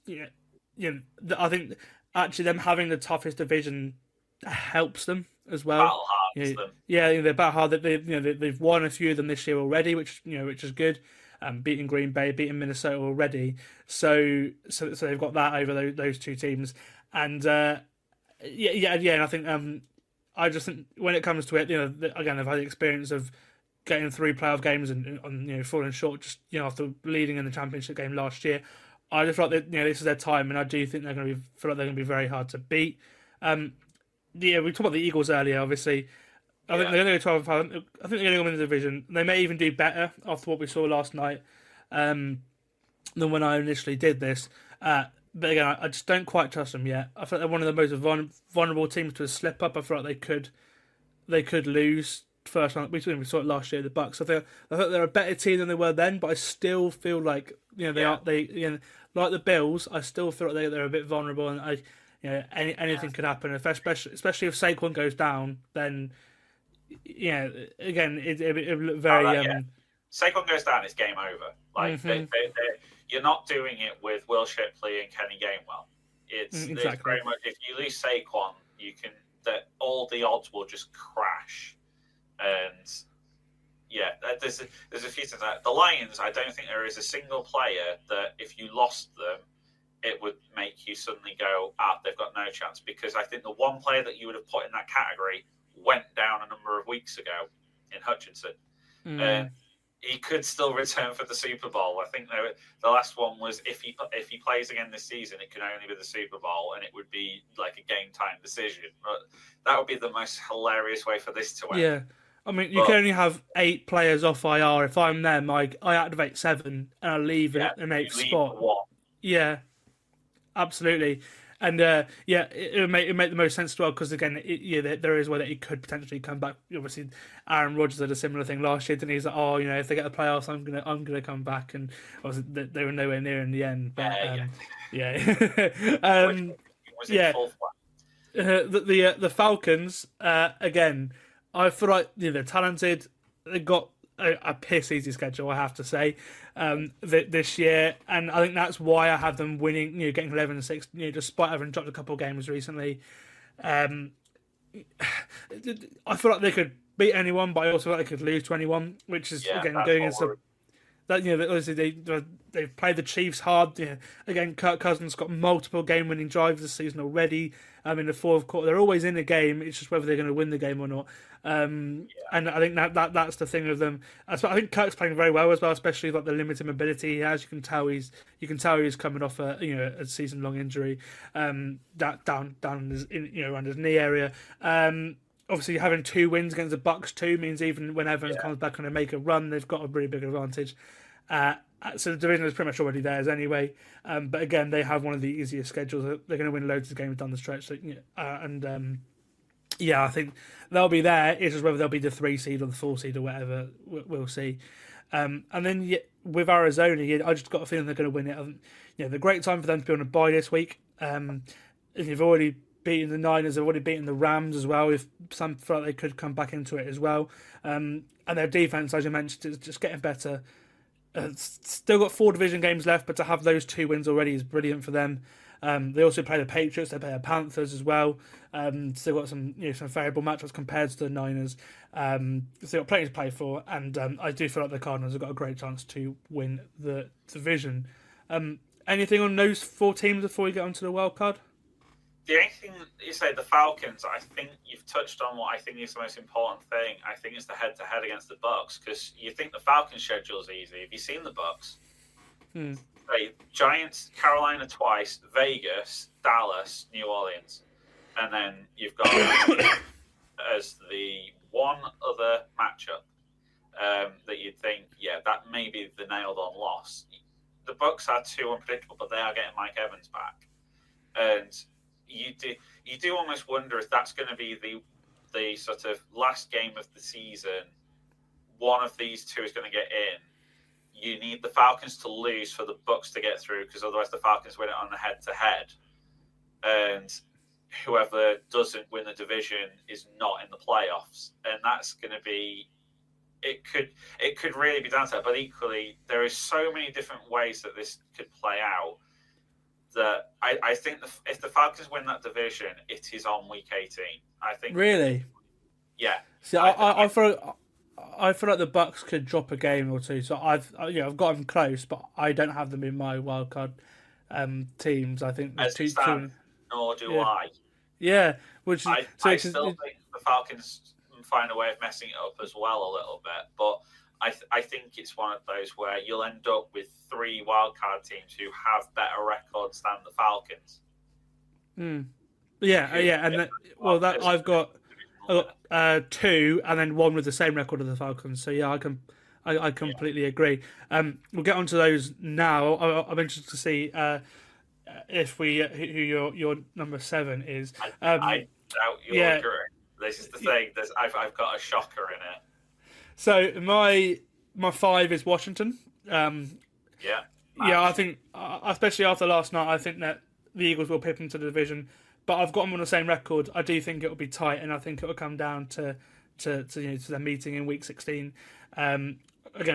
I think actually them having the toughest division helps them as well. They're battle hard. They've won a few of them this year already, which is good. Beating Green Bay, beating Minnesota already, so they've got that over those 2 teams, and and I think I just think when it comes to it, again they've had the experience of getting 3 playoff games and falling short just after leading in the championship game last year. I just feel like that this is their time, and I do think they're going to be very hard to beat. We talked about the Eagles earlier. Obviously, I think they're going to go 12. I think they're going to win the division. They may even do better after what we saw last night than when I initially did this. But again, I just don't quite trust them yet. I feel like they're one of the most vulnerable teams to a slip up. I feel like they could lose first round. We saw it last year, the Bucks. I think they're a better team than they were then, but I still feel like they are like the Bills. I still feel like they're a bit vulnerable, and anything could happen. Especially if Saquon goes down, then again it look very. Saquon goes down, it's game over. Like you're not doing it with Will Shipley and Kenny Gainwell. It's very much, if you lose Saquon, all the odds will just crash. And there's a few things. The Lions, I don't think there is a single player that if you lost them, it would make you suddenly go, they've got no chance. Because I think the one player that you would have put in that category went down a number of weeks ago in Hutchinson. He could still return for the Super Bowl. I think the last one was if he plays again this season, it can only be the Super Bowl, and it would be like a game time decision. But that would be the most hilarious way for this to end. Yeah, I mean, you can only have 8 players off IR. If I'm them, I activate 7 and I leave it an 8th spot. Yeah, absolutely. And it would make the most sense as well, because again, there is where it could potentially come back. Obviously, Aaron Rodgers did a similar thing last year, and he's like, if they get the playoffs, I'm gonna come back, and obviously they were nowhere near in the end. But the Falcons again, I feel like they're talented. They got a piss easy schedule, I have to say, this year, and I think that's why I have them winning, getting 11-6, despite having dropped a couple of games recently. I feel like they could beat anyone, but I also feel like they could lose to anyone, which is again going into that. Obviously they've played the Chiefs hard. Again, Kirk Cousins got multiple game-winning drives this season already. In the fourth quarter, they're always in a game. It's just whether they're going to win the game or not. And I think that's the thing with them. I think Kirk's playing very well as well, especially like the limited mobility he has. You can tell he's coming off a season-long injury. That down around his knee area. Obviously, having 2 wins against the Bucks too means even when Evans comes back and they make a run, they've got a really big advantage. So the division is pretty much already theirs anyway. But again, they have one of the easiest schedules. They're going to win loads of games down the stretch. So, I think they'll be there. It's just whether they'll be the 3 seed or the 4 seed or whatever. We'll see. And then with Arizona, I just got a feeling they're going to win it. The great time for them to be on a bye this week. They've already beaten the Niners. They've already beaten the Rams as well. If some felt they could come back into it as well. And their defense, as you mentioned, is just getting better. Still got 4 division games left, but to have those 2 wins already is brilliant for them. They also play the Patriots, they play the Panthers as well. Still got some some favourable matchups compared to the Niners. So they've got plenty to play for, and I do feel like the Cardinals have got a great chance to win the division. Anything on those 4 teams before we get onto the wild card? The only thing you say, the Falcons, I think you've touched on what I think is the most important thing. I think it's the head-to-head against the Bucks, because you think the Falcons' schedule is easy. Have you seen the Bucks? Giants, Carolina twice, Vegas, Dallas, New Orleans, and then you've got as the one other matchup that you'd think, that may be the nailed-on loss. The Bucks are too unpredictable, but they are getting Mike Evans back, and you do almost wonder if that's going to be the sort of last game of the season. One of these 2 is going to get in. You need the Falcons to lose for the Bucks to get through, because otherwise the Falcons win it on the head-to-head, and whoever doesn't win the division is not in the playoffs, and that's going to be. It could really be down to that. But equally, there is so many different ways that this could play out. That I think if the Falcons win that division, it is on week 18. I think. Really? Yeah. See, I feel like the Bucks could drop a game or 2. So I've got them close, but I don't have them in my wildcard teams. I think as it stands, nor do I. Yeah, I still think the Falcons find a way of messing it up as well a little bit. But I think it's one of those where you'll end up with 3 wildcard teams who have better records than the Falcons. Yeah, and I've got 2 and then 1 with the same record of the Falcons. So yeah, I completely agree. We'll get onto those now. I'm interested to see if who your number 7 is. I doubt you'll agree. This is the thing. I've got a shocker in it. So my 5 is Washington. I think, especially after last night, I think that the Eagles will pip into the division. But I've got them on the same record. I do think it will be tight, and I think it will come down to their meeting in Week 16. Again,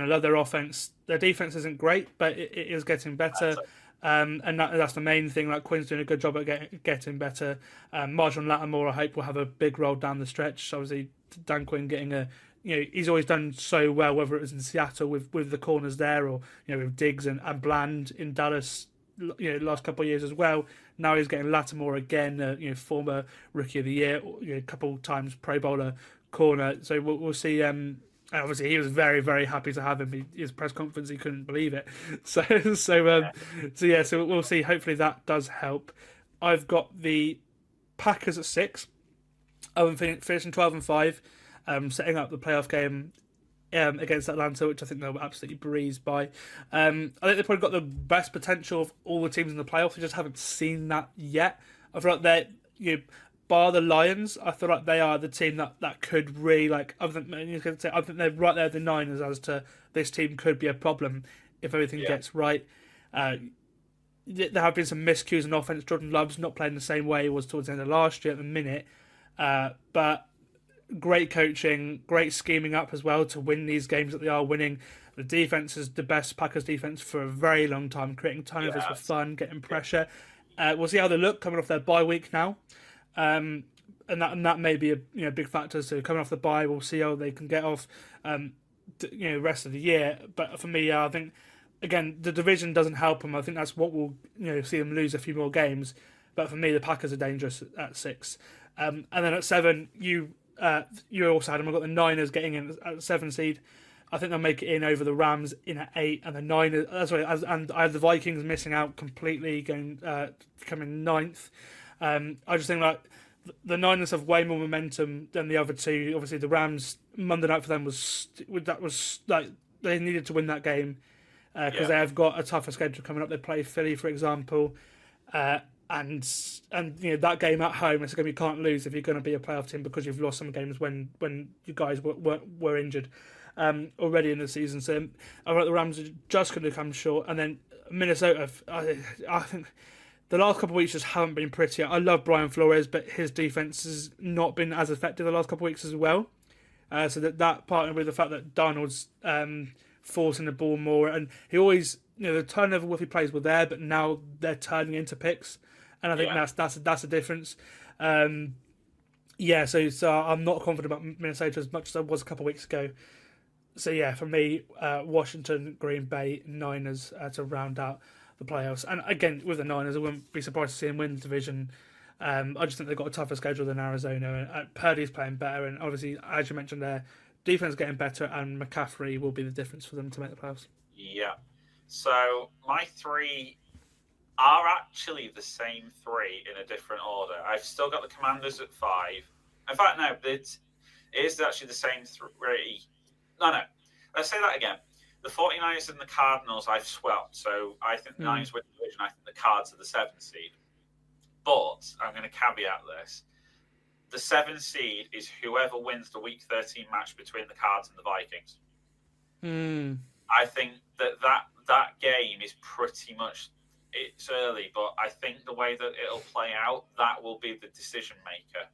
I love their offense. Their defense isn't great, but it is getting better. And that's the main thing. Like, Quinn's doing a good job at getting better. Marshall Lattimore, I hope, will have a big role down the stretch. Obviously, Dan Quinn getting he's always done so well, whether it was in Seattle with the corners there, or with Diggs and Bland in Dallas, last couple of years as well. Now he's getting Lattimore again, former Rookie of the Year, a couple times Pro Bowler corner. So we'll see. Obviously, he was very, very happy to have him. His press conference, he couldn't believe it. So we'll see. Hopefully, that does help. I've got the Packers at 6. I'm finishing 12-5, setting up the playoff game against Atlanta, which I think they'll absolutely breeze by. I think they've probably got the best potential of all the teams in the playoffs. We just haven't seen that yet. I feel like they're, bar the Lions, I feel like they are the team that could really, I think they're right there with the Niners as to this team could be a problem if everything gets right. There have been some miscues in offense. Jordan Love's not playing the same way he was towards the end of last year at the minute. But great coaching, great scheming up as well to win these games that they are winning. The defense is the best Packers defense for a very long time, creating turnovers for fun, getting pressure. We'll see how they look coming off their bye week now. And that may be a big factor. So coming off the bye, we'll see how they can get off rest of the year. But for me, I think again the division doesn't help them. I think that's what will see them lose a few more games. But for me, the Packers are dangerous at 6. And then at 7, you also had them. I've got the Niners getting in at 7 seed. I think they'll make it in over the Rams in at 8, and the Niners. And I have the Vikings missing out completely, coming 9th. I just think the Niners have way more momentum than the other two. Obviously, the Rams Monday night for them was they needed to win that game because they have got a tougher schedule coming up. They play Philly, for example, and that game at home is a game you can't lose if you're going to be a playoff team because you've lost some games when you guys were injured already in the season. So I think the Rams are just going to come short, and then Minnesota. I think the last couple of weeks just haven't been pretty. I love Brian Flores, but his defense has not been as effective the last couple of weeks as well. So that partnered with the fact that Darnold's forcing the ball more, and he always, the turnover with he plays were there, but now they're turning into picks, and I think that's a difference. So I'm not confident about Minnesota as much as I was a couple of weeks ago. So yeah, for me, Washington, Green Bay, Niners to round out the playoffs. And again, with the Niners, I wouldn't be surprised to see them win the division. I just think they've got a tougher schedule than Arizona, and Purdy's playing better, and obviously, as you mentioned there, defense getting better, and McCaffrey will be the difference for them to make the playoffs. Yeah. So my 3 are actually the same 3 in a different order. I've still got the Commanders at 5. In fact, no, it is actually the same 3. No. Let's say that again. The 49ers and the Cardinals I've swept, so I think the Niners win the division. I think the Cards are the 7th seed. But I'm going to caveat this. The 7th seed is whoever wins the Week 13 match between the Cards and the Vikings. I think that game is pretty much, it's early, but I think the way that it'll play out, that will be the decision maker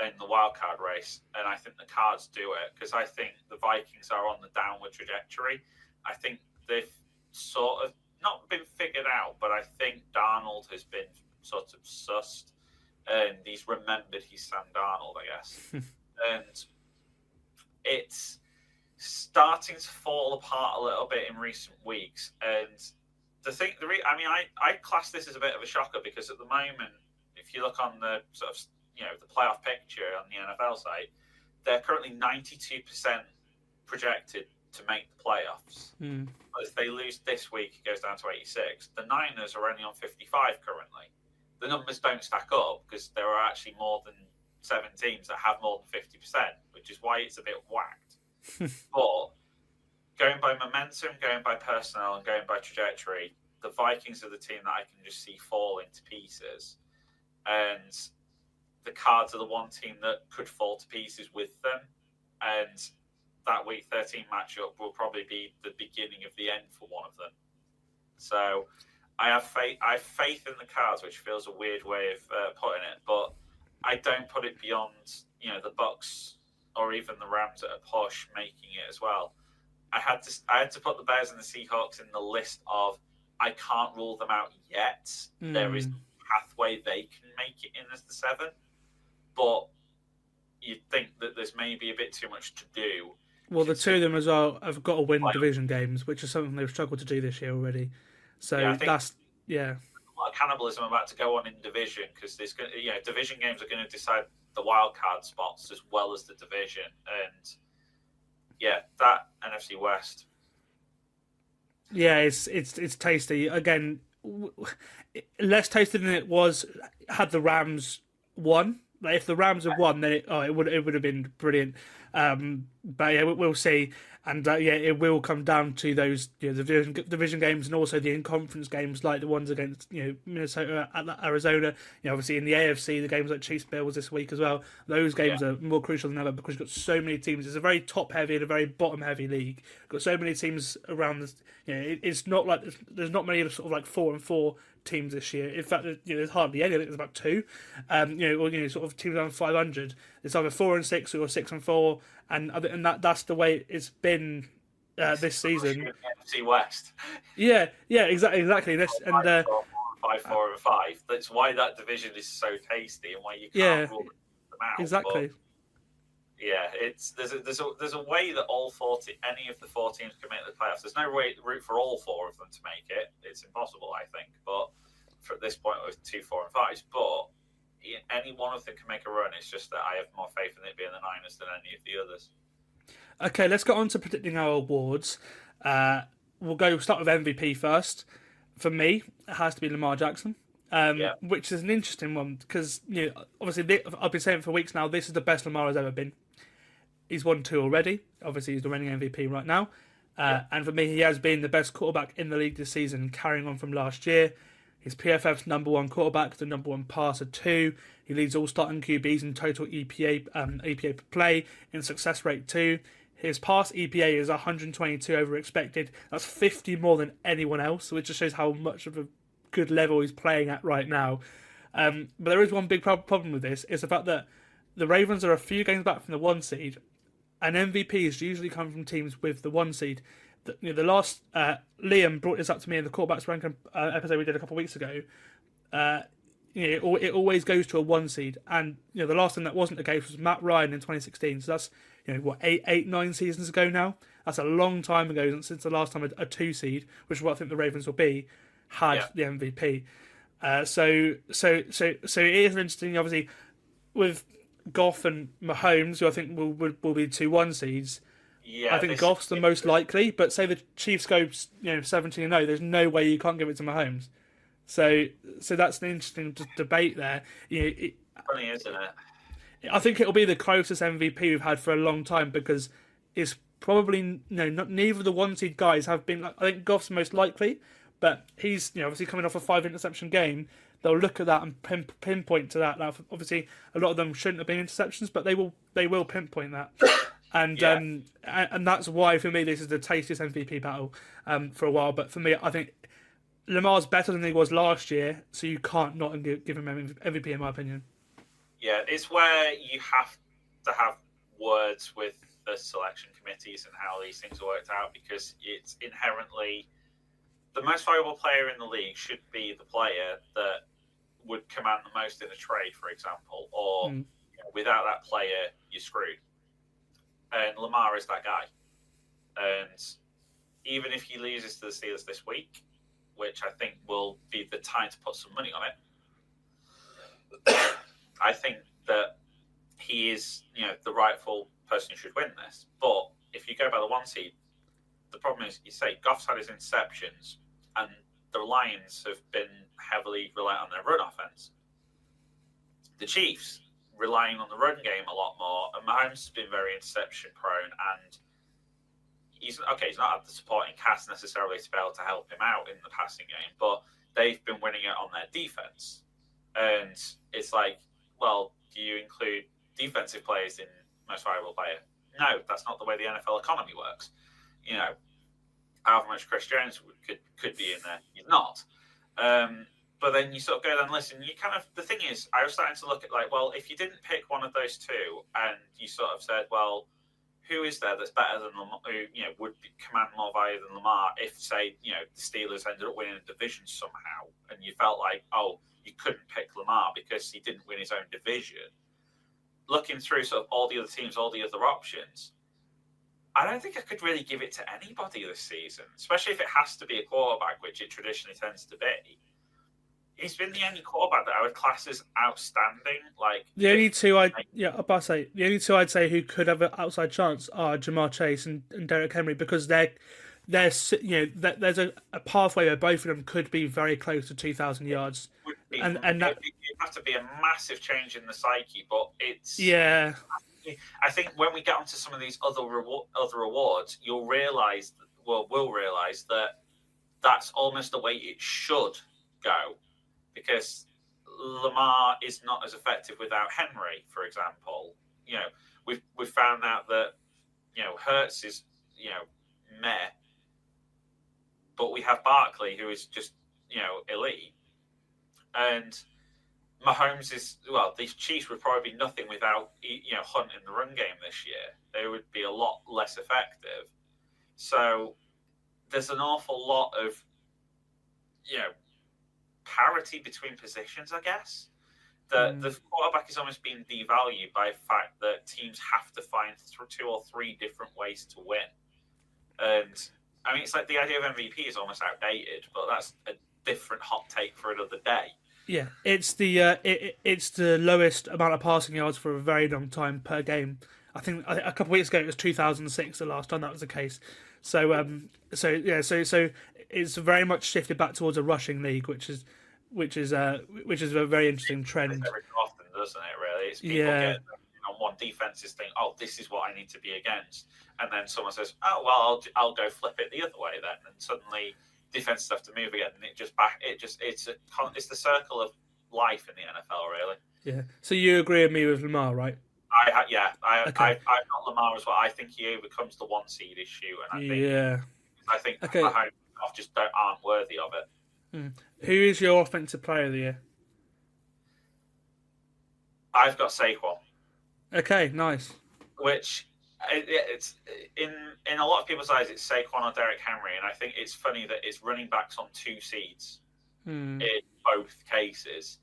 in the wildcard race, and I think the Cards do it because I think the Vikings are on the downward trajectory. I think they've sort of not been figured out, but I think Darnold has been sort of sussed, and he's remembered he's Sam Darnold, I guess. And it's starting to fall apart a little bit in recent weeks. And I class this as a bit of a shocker because at the moment, if you look on the sort of the playoff picture on the NFL site, they're currently 92% projected to make the playoffs. But if they lose this week, it goes down to 86. The Niners are only on 55 currently. The numbers don't stack up because there are actually more than 7 teams that have more than 50%, which is why it's a bit whacked. But going by momentum, going by personnel, and going by trajectory, the Vikings are the team that I can just see fall into pieces. And the Cards are the one team that could fall to pieces with them. And that Week 13 matchup will probably be the beginning of the end for one of them. So I have faith in the Cards, which feels a weird way of putting it, but I don't put it beyond, the Bucs or even the Rams at a push making it as well. I had to put the Bears and the Seahawks in the list of I can't rule them out yet. There is a pathway they can make it in as the 7, but you'd think that there's maybe a bit too much to do. Well, the two of them as well have got to win division games, which is something they've struggled to do this year already. So A lot of cannibalism about to go on in division because division games are going to decide the wild card spots as well as the division, and that NFC West. Yeah, it's tasty. Again, less tasty than it was had the Rams won. Like if the Rams had won, then it would have been brilliant. But yeah, we'll see. And it will come down to those the division games and also the in-conference games like the ones against Minnesota, Arizona. Obviously in the AFC, the games like Chiefs Bills this week as well. Those games are more crucial than ever because you've got so many teams. It's a very top-heavy and a very bottom-heavy league. You've got so many teams around this. It's not like there's not many sort of like 4-4 teams this year. In fact, there's hardly any. I think there's about 2. Sort of teams around 500. It's either 4-6 or 6-4, and that's the way it's been this season. NFC West. Yeah, exactly. This and 5-4 and 5. That's why that division is so tasty and why you can't rule them out. Exactly. But, there's a way that any of the 4 teams can make the playoffs. There's no route for all 4 of them to make it. It's impossible, I think. But at this point, with 2, 4, and 5s, but any one of them can make a run. It's just that I have more faith in it being the Niners than any of the others. Okay, let's get on to predicting our awards. We'll start with MVP first. For me, it has to be Lamar Jackson. Which is an interesting one because obviously I've been saying for weeks now this is the best Lamar has ever been. He's won 2 already. Obviously, he's the reigning MVP right now. And for me, he has been the best quarterback in the league this season, carrying on from last year. He's PFF's number 1 quarterback, the number 1 passer too. He leads all starting QBs in total EPA per play, in success rate too. His pass EPA is 122 over expected. That's 50 more than anyone else, which just shows how much of a good level he's playing at right now. But there is one big problem with this. It's the fact that the Ravens are a few games back from the 1 seed, and MVPs usually come from teams with the 1 seed. The last Liam brought this up to me in the quarterbacks ranking episode we did a couple of weeks ago. It always goes to a 1 seed, and the last time that wasn't the case was Matt Ryan in 2016. So that's 8-9 seasons ago now. That's a long time ago since the last time a 2 seed, which is what I think the Ravens will be, had the MVP. So it is interesting. Obviously, with Goff and Mahomes, who I think will be 2 1 seeds. Yeah, I think Goff's the most likely, but say the Chiefs go 17-0, there's no way you can't give it to Mahomes. So that's an interesting debate there. Funny, isn't it? I think it'll be the closest MVP we've had for a long time because it's probably neither of the 1 seed guys have been. I think Goff's the most likely, but he's obviously coming off a 5 interception game. They'll look at that and pinpoint to that. Now, obviously, a lot of them shouldn't have been interceptions, but they will pinpoint that. And and that's why for me this is the tastiest MVP battle for a while. But for me, I think Lamar's better than he was last year, so you can't not give him MVP in my opinion. Yeah, it's where you have to have words with the selection committees and how these things are worked out because it's inherently the most valuable player in the league should be the player that would command the most in a trade, for example, or without that player, you're screwed. And Lamar is that guy. And even if he loses to the Steelers this week, which I think will be the time to put some money on it, I think that he is, the rightful person who should win this. But if you go by the 1 seed, the problem is, you say Goff's had his interceptions, and the Lions have been heavily reliant on their run offense. The Chiefs relying on the run game a lot more, and Mahomes has been very interception prone, and he's not had the supporting cast necessarily to be able to help him out in the passing game, but they've been winning it on their defense. And it's like, well, do you include defensive players in most valuable player? No, that's not the way the NFL economy works. However much Chris Jones could be in there, he's not. But then you sort of go down and listen. The thing is, I was starting to look at well, if you didn't pick one of those two, and you sort of said, well, who is there that's better than Lamar, who would command more value than Lamar? If say the Steelers ended up winning a division somehow, and you felt like, oh, you couldn't pick Lamar because he didn't win his own division. Looking through sort of all the other teams, all the other options, I don't think I could really give it to anybody this season, especially if it has to be a quarterback, which it traditionally tends to be. He's been the only quarterback that I would class as outstanding. The only two I'd say who could have an outside chance are Jamar Chase and Derrick Henry, because there's a pathway where both of them could be very close to 2,000 yards. It would have to be a massive change in the psyche, but it's I think when we get onto some of these other awards, we'll realise that that's almost the way it should go. Because Lamar is not as effective without Henry, for example. We've found out that Hurts is meh, but we have Barkley, who is just elite, and Mahomes is These Chiefs would probably be nothing without Hunt in the run game this year. They would be a lot less effective. So there's an awful lot of parity between positions, I guess. The quarterback is almost being devalued by the fact that teams have to find 2 or 3 different ways to win. And I mean, it's like the idea of MVP is almost outdated, but that's a different hot take for another day. Yeah, it's the lowest amount of passing yards for a very long time per game. I think a couple of weeks ago it was 2006 the last time that was the case. So it's very much shifted back towards a rushing league, which is a very interesting trend. It's every so often, doesn't it? Really, it's people get on one defense's thing. Oh, this is what I need to be against, and then someone says, "Oh, well, I'll go flip it the other way then," and suddenly defenses have to move again, and it's the circle of life in the NFL, really. Yeah. So you agree with me with Lamar, right? I'm not Lamar as well. I think he overcomes the 1 seed issue, and I think Mahomes just aren't worthy of it. Who is your offensive player of the year? I've got Saquon. Okay, nice. Which it's in a lot of people's eyes, it's Saquon or Derrick Henry, and I think it's funny that it's running backs on 2 seeds in both cases.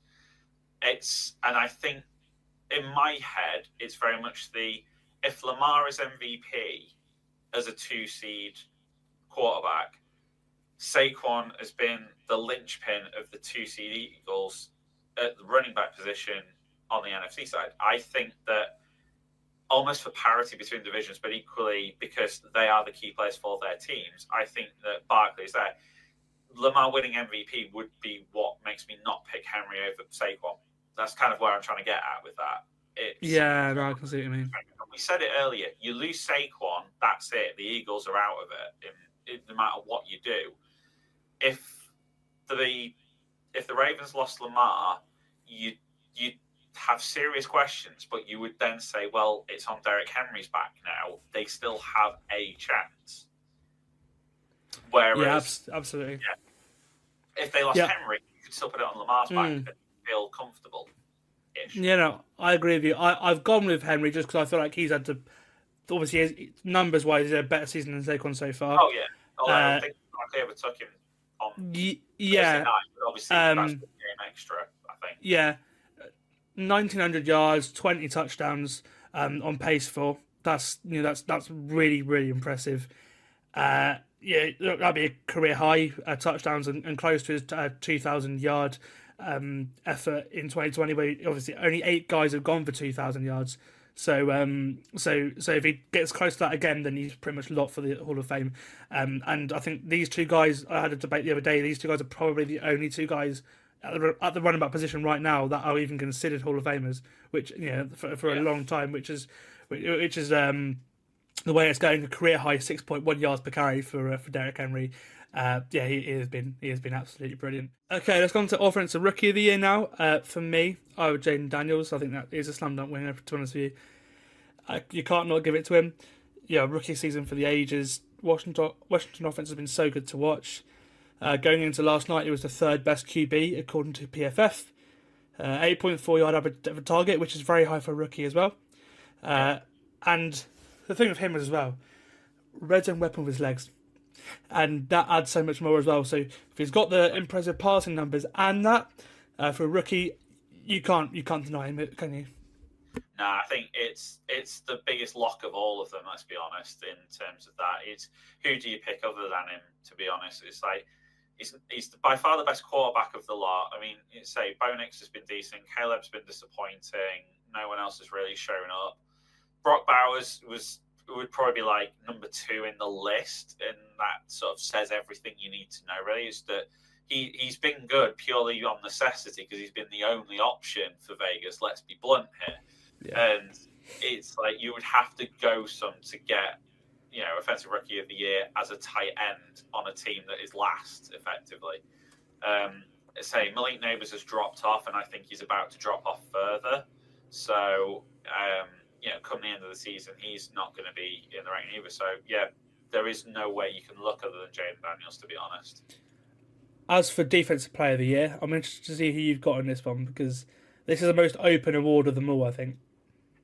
And I think in my head, it's very much if Lamar is MVP as a 2 seed quarterback, Saquon has been the linchpin of the 2 seed Eagles at the running back position on the NFC side. I think that almost for parity between divisions, but equally because they are the key players for their teams, I think that Barkley is there. Lamar winning MVP would be what makes me not pick Henry over Saquon. That's kind of where I'm trying to get at with that. I can see what you mean. We said it earlier. You lose Saquon, that's it. The Eagles are out of it, no matter what you do. If the Ravens lost Lamar, you have serious questions, but you would then say, well, it's on Derrick Henry's back now. They still have a chance. Whereas, absolutely. Yeah, if they lost Henry, you could still put it on Lamar's back and feel comfortable. Yeah, no, I agree with you. I've gone with Henry just because I feel like he's had to. Obviously, numbers-wise, he's had a better season than Saquon so far. Oh, yeah. Although I think I overtook him on Thursday night, but obviously that's the game extra, I think. Yeah. 1,900 yards, 20 touchdowns on pace for. That's really, really impressive. That'd be a career high touchdowns and close to his 2,000 yard effort in 2020, where obviously only 8 guys have gone for 2,000 yards. So if he gets close to that again, then he's pretty much locked for the Hall of Fame. And I think these two guys, I had a debate the other day. These two guys are probably the only two guys at the running back position right now that are even considered Hall of Famers, which for a long time, which is the way it's going. A career high 6.1 yards per carry for Derrick Henry. He has been absolutely brilliant. Okay, let's go on to Offensive Rookie of the Year now. For me, I would Jaden Daniels. I think that is a slam dunk winner, to be honest with you. You can't not give it to him. Rookie season for the ages. Washington offense has been so good to watch. Going into last night, it was the third best QB according to PFF. 8.4 yard average target, which is very high for a rookie as well. And the thing with him as well, red zone weapon with his legs. And that adds so much more as well. So if he's got the impressive passing numbers and that, for a rookie, you can't deny him, can you? No, I think it's the biggest lock of all of them, let's be honest, in terms of that. It's who do you pick other than him, to be honest. It's like he's by far the best quarterback of the lot. I mean, say Bo Nix has been decent, Caleb's been disappointing, no one else has really shown up. Brock Bowers would probably be like number 2 in the list, and that sort of says everything you need to know, really, is that he's been good purely on necessity because he's been the only option for Vegas, let's be blunt here. Yeah. And it's like you would have to go some to get, Offensive Rookie of the Year as a tight end on a team that is last, effectively. Say Malik Neighbors has dropped off, and I think he's about to drop off further. So, come the end of the season, he's not going to be in the ranking either. So, there is no way you can look other than Jaden Daniels, to be honest. As for Defensive Player of the Year, I'm interested to see who you've got on this one, because this is the most open award of them all, I think.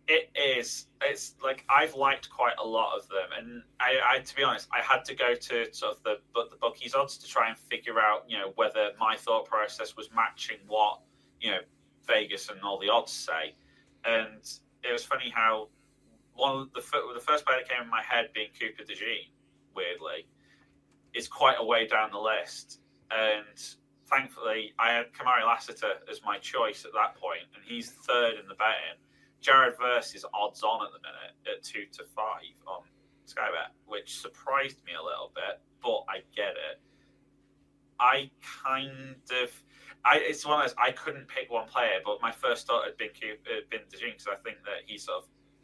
It is. It's like I've liked quite a lot of them, and I to be honest, I had to go to sort of the bookies odds to try and figure out, whether my thought process was matching what Vegas and all the odds say. And it was funny how the first player that came in my head being Cooper DeJean, weirdly, is quite a way down the list, and thankfully I had Kamari Lassiter as my choice at that point, and he's third in the betting. Jared Verse is odds on at the minute at 2-5 on Sky Bet, which surprised me a little bit, but I get it. It's one of those, I couldn't pick one player, but my first thought had been DeJean, because I think that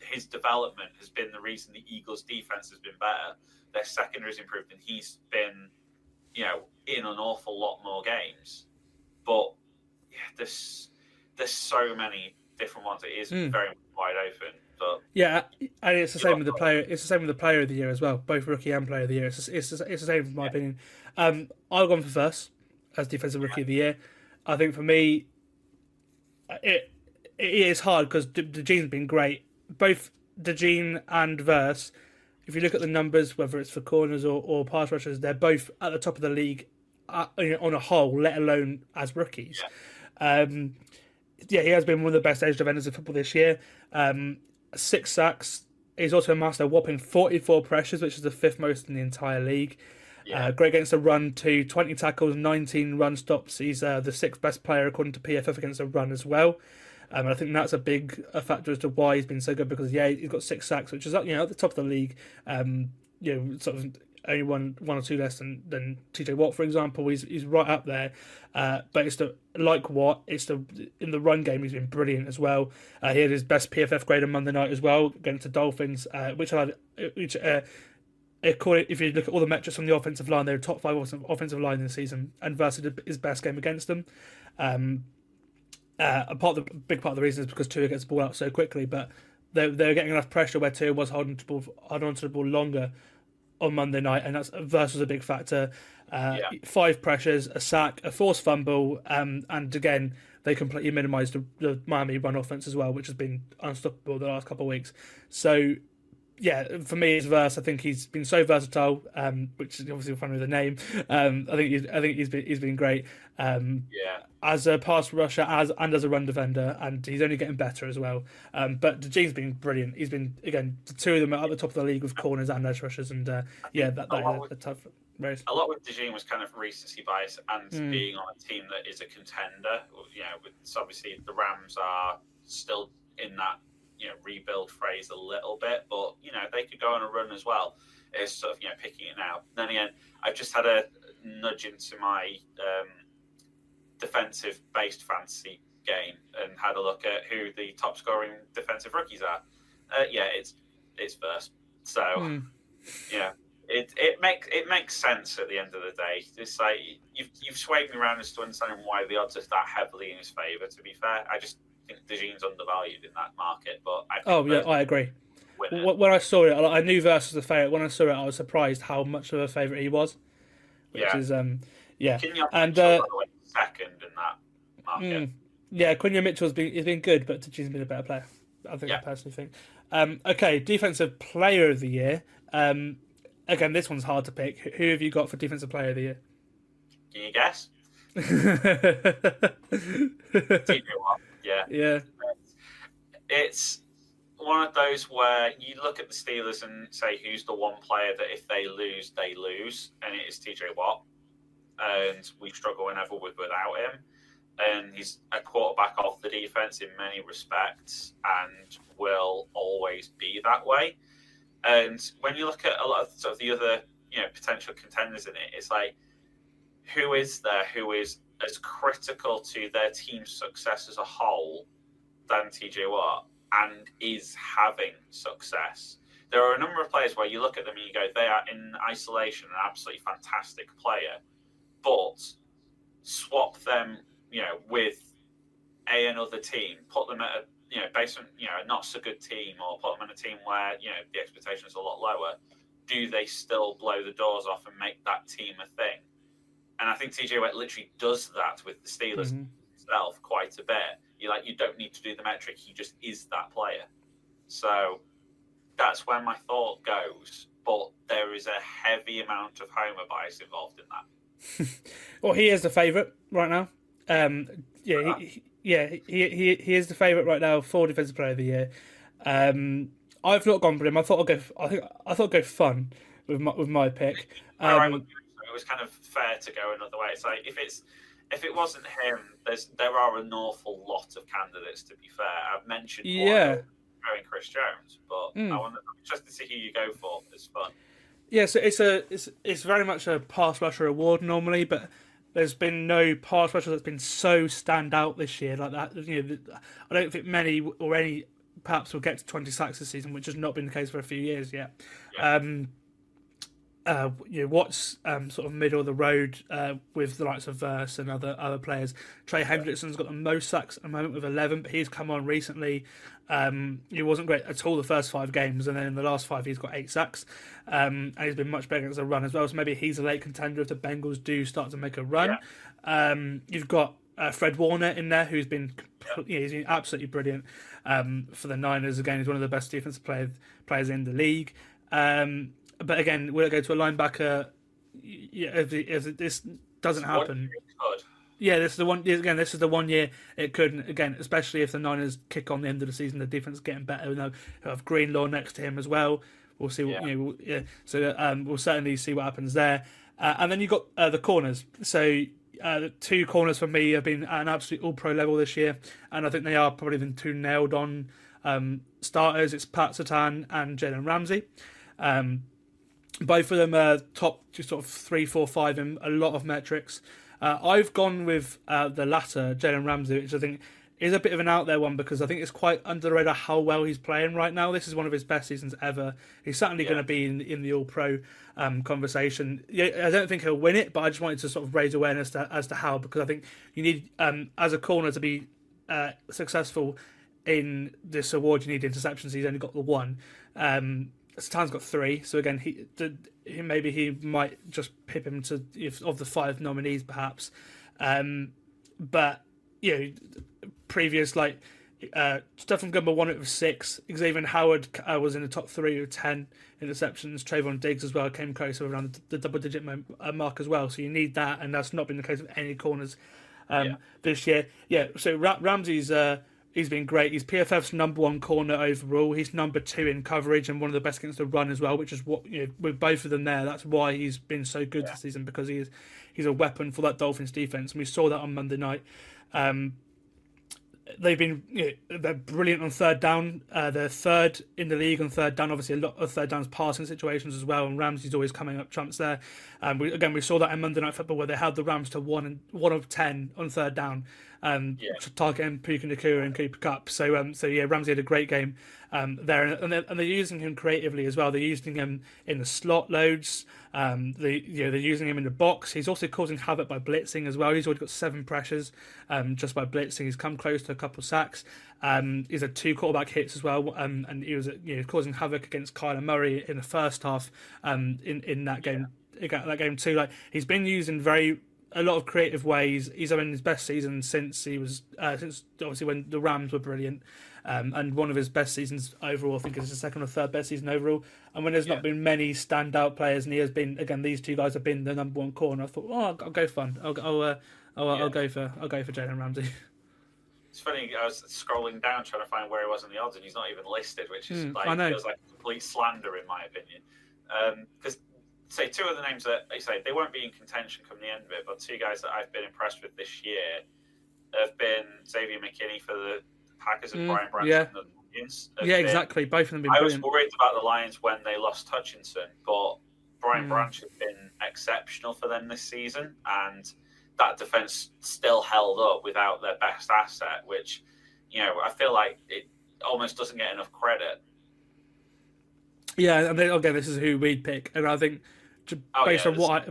his development has been the reason the Eagles' defense has been better. Their secondary has improved, and he's been, in an awful lot more games. But there's so many different ones. It is very wide open. But and it's the same with the player. It's the same with the Player of the Year as well, both Rookie and Player of the Year. It's the same in my opinion. I've gone for Verse as Defensive Rookie of the Year. I think for me, it is hard because DeJean's been great. Both DeJean and Verse, if you look at the numbers, whether it's for corners or pass rushers, they're both at the top of the league on a whole, let alone as rookies. He has been one of the best edge defenders in football this year. 6 sacks. He's also amassed a whopping 44 pressures, which is the 5th most in the entire league. Great against the run too. 20 tackles, 19 run stops. He's the 6th best player according to PFF against the run as well. I think that's a big factor as to why he's been so good, because he's got 6 sacks, which is at the top of the league. Sort of only one or two less than TJ Watt, for example. He's right up there. But it's in the run game he's been brilliant as well. He had his best PFF grade on Monday night as well against the Dolphins, if you look at all the metrics from the offensive line, they're top 5 offensive line this season, and Verse did his best game against them. Big part of the reason is because Tua gets the ball out so quickly, but they're getting enough pressure where Tua was holding on to the ball longer on Monday night, and Verse was a big factor. 5 pressures, a sack, a forced fumble, and again they completely minimised the Miami run offense as well, which has been unstoppable the last couple of weeks. So for me it's Verse. I think he's been so versatile, which is obviously funny with the name. I think he's been great. As a pass rusher and as a run defender, and he's only getting better as well. But DeJean's been brilliant. He's been, again, the two of them at the top of the league with corners and edge rushers, and that is a tough race. A lot with DeJean was kind of recency bias and being on a team that is a contender. Obviously the Rams are still in that rebuild phrase a little bit, but they could go on a run as well. It's sort of picking it now. Then again, I've just had a nudge into my defensive based fantasy game and had a look at who the top scoring defensive rookies are. It's Verse. So it makes sense at the end of the day. It's like you've swayed me around as to understanding why the odds are that heavily in his favour. To be fair, I just think DeJean's undervalued in that market. But I agree. When I saw it, I knew Verse was the favourite. When I saw it, I was surprised how much of a favourite he was. Quinyon second in that market. Quinyon Mitchell's been good, but DeJean's been a better player. I personally think. Okay, defensive player of the year. Again, this one's hard to pick. Who have you got for defensive player of the year? Can you guess? TJ Watt. Yeah. It's one of those where you look at the Steelers and say who's the one player that if they lose, and it is TJ Watt. And we struggle whenever we're without him. And he's a quarterback of the defense in many respects and will always be that way. And when you look at a lot of sort of the other, potential contenders in it, it's like, who is there who is as critical to their team's success as a whole than TJ Watt and is having success? There are a number of players where you look at them and you go, they are in isolation an absolutely fantastic player, but swap them, with another team, put them at a based on a not so good team, or put them on a team where the expectations are a lot lower, do they still blow the doors off and make that team a thing? And I think TJ Watt literally does that with the Steelers itself quite a bit. You don't need to do the metric; he just is that player. So that's where my thought goes. But there is a heavy amount of homer bias involved in that. Well, he is the favourite right now. He is the favourite right now for defensive player of the year. I've not gone for him. I thought I'd go fun with my pick. It was kind of fair to go another way. It's like if it wasn't him, there are an awful lot of candidates. To be fair, I've mentioned going Chris Jones, but I'm interested to see who you go for. It's fun. Yeah, so it's very much a pass rusher award normally, but there's been no pass rusher that's been so stand out this year like that. I don't think many or any perhaps will get to 20 sacks this season, which has not been the case for a few years yet. Watt's sort of middle of the road with the likes of Verse and other players. Trey Hendrickson's got the most sacks at the moment with 11, but he's come on recently. He wasn't great at all the first 5 games, and then in the last 5 he's got 8 sacks. And he's been much better against the run as well, so maybe he's a late contender if the Bengals do start to make a run. You've got Fred Warner in there, who's been he's been absolutely brilliant for the Niners. Again, he's one of the best defensive players in the league. But again, will it go to a linebacker? If this doesn't happen, this is the one. Again, this is the 1 year it could. And again, especially if the Niners kick on the end of the season, the defense is getting better. They'll have Greenlaw next to him as well. We'll see what So we'll certainly see what happens there. And then you've got the corners. So the 2 corners for me have been at an absolute all-pro level this year, and I think they are probably the 2 nailed-on starters. It's Pat Surtain and Jalen Ramsey. Both of them are top, just sort of 3, 4, 5 in a lot of metrics. I've gone with the latter, Jalen Ramsey, which I think is a bit of an out there one because I think it's quite under the radar how well he's playing right now. This is one of his best seasons ever. He's certainly going to be in the All-Pro conversation. I don't think he'll win it, but I just wanted to sort of raise awareness as to how, because I think you need, as a corner, to be successful in this award. You need interceptions. He's only got the 1. Surtain's got 3, so again, maybe he might just pip him to of the 5 nominees, perhaps. But previous Stephen Gumbo won it with 6. Xavier Howard was in the top 3 with 10 interceptions. Trayvon Diggs as well came close around the double-digit mark as well. So you need that, and that's not been the case with any corners this year. So Ramsey's. He's been great. He's PFF's number 1 corner overall. He's number 2 in coverage and one of the best against the run as well, which is what, with both of them there, that's why he's been so good this season, because he's a weapon for that Dolphins defense. And we saw that on Monday night. they've been they're brilliant on third down. They're third in the league on third down. Obviously, a lot of third downs passing situations as well. And Ramsey's always coming up trumps there. We saw that in Monday Night Football where they held the Rams to 1 of 10 on third down, targeting Puka Nakua and Cooper Kupp. So Ramsey had a great game there, and they're using him creatively as well. They're using him in the slot loads. They're using him in the box. He's also causing havoc by blitzing as well. He's already got 7 pressures just by blitzing. He's come close to a couple of sacks. He's had 2 quarterback hits as well, and he was causing havoc against Kyler Murray in the first half in that game. That game too. Like, he's been used in a lot of creative ways. He's having his best season since he was since obviously when the Rams were brilliant, and one of his best seasons overall. I think it's his second or third best season overall. And when there's not been many standout players, and he has been, again, these 2 guys have been the number 1 corner. I thought, I'll go fun. I'll go for Jalen Ramsey. It's funny. I was scrolling down trying to find where he was in the odds, and he's not even listed, which is feels like complete slander in my opinion. Because say 2 of the names that I say they won't be in contention come the end of it, but 2 guys that I've been impressed with this year have been Xavier McKinney for the Packers and Brian Branch for the Lions. Exactly. Both of them have been brilliant. I was worried about the Lions when they lost Hutchinson, but Brian Branch has been exceptional for them this season, and that defense still held up without their best asset, which, I feel like it almost doesn't get enough credit. Yeah, and then, this is who we'd pick, and I think based on what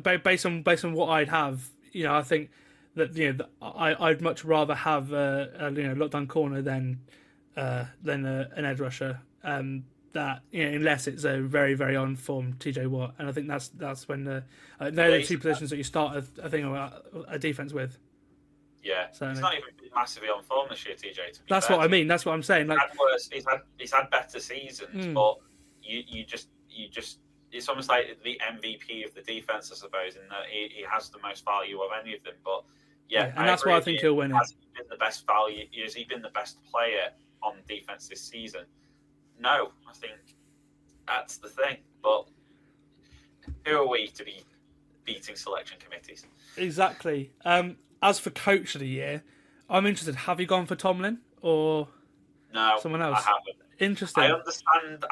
I'd have, I think that I'd much rather have a lockdown corner than an edge rusher. That unless it's a very very on form TJ Watt, and I think that's when they're the 2 positions that you start a defense with. Yeah, so he's not even been massively on form this year, TJ. That's what I mean. That's what I'm saying. Like, he's had better seasons, but you just it's almost like the MVP of the defense, I suppose, in that he has the most value of any of them. But and that's why I think he'll win it. Has he been the best value? Has he been the best player on defense this season? No, I think that's the thing. But who are we to be beating selection committees? Exactly. As for coach of the year, I'm interested. Have you gone for Tomlin or someone else? I haven't. Interesting. I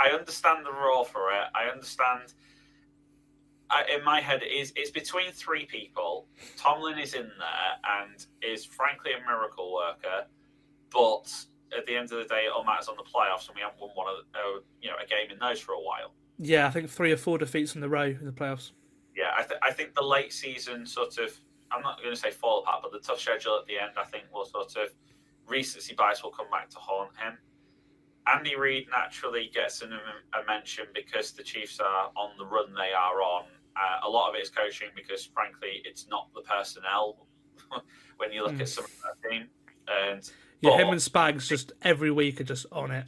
understand the role for it. I understand. In my head, it's between 3 people. Tomlin is in there and is frankly a miracle worker, but at the end of the day, it all matters on the playoffs, and we haven't won a game in those for a while. Yeah, I think 3 or 4 defeats in a row in the playoffs. Yeah, I think the late season sort of, I'm not going to say fall apart, but the tough schedule at the end, I think will sort of, recency bias will come back to haunt him. Andy Reid naturally gets a mention because the Chiefs are on the run they are on. A lot of it is coaching because, frankly, it's not the personnel when you look at some of that team. Him and Spags just every week are just on it.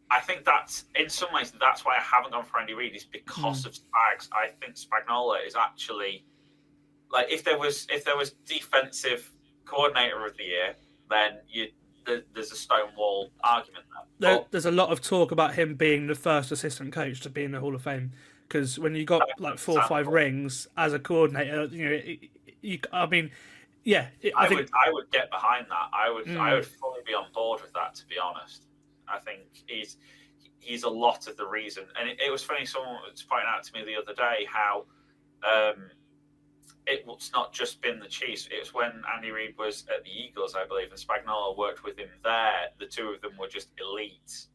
I think that's, in some ways, that's why I haven't gone for Andy Reid, is because of Spags. I think Spagnuolo is actually, like, if there was defensive coordinator of the year, then there's a stonewall argument there. There's a lot of talk about him being the first assistant coach to be in the Hall of Fame, because when you got like 4 or 5 rings as a coordinator, I would get behind that. I would fully be on board with that, to be honest. I think he's a lot of the reason. And it was funny, someone was pointing out to me the other day how it's not just been the Chiefs. It was when Andy Reid was at the Eagles, I believe, and Spagnuolo worked with him there. The 2 of them were just elite,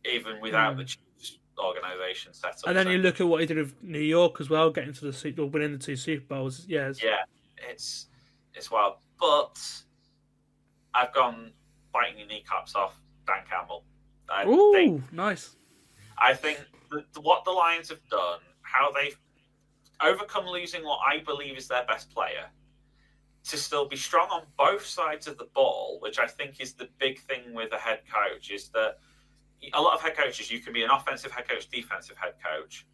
even without the Chiefs organisation set up. And then you look at what he did with New York as well, getting to the Super Bowl, winning the 2 Super Bowls. It's wild. But I've gone biting your kneecaps off Dan Campbell. Nice. I think what the Lions have done, how they've overcome losing what I believe is their best player, to still be strong on both sides of the ball, which I think is the big thing with a head coach, is that a lot of head coaches, you can be an offensive head coach, defensive head coach.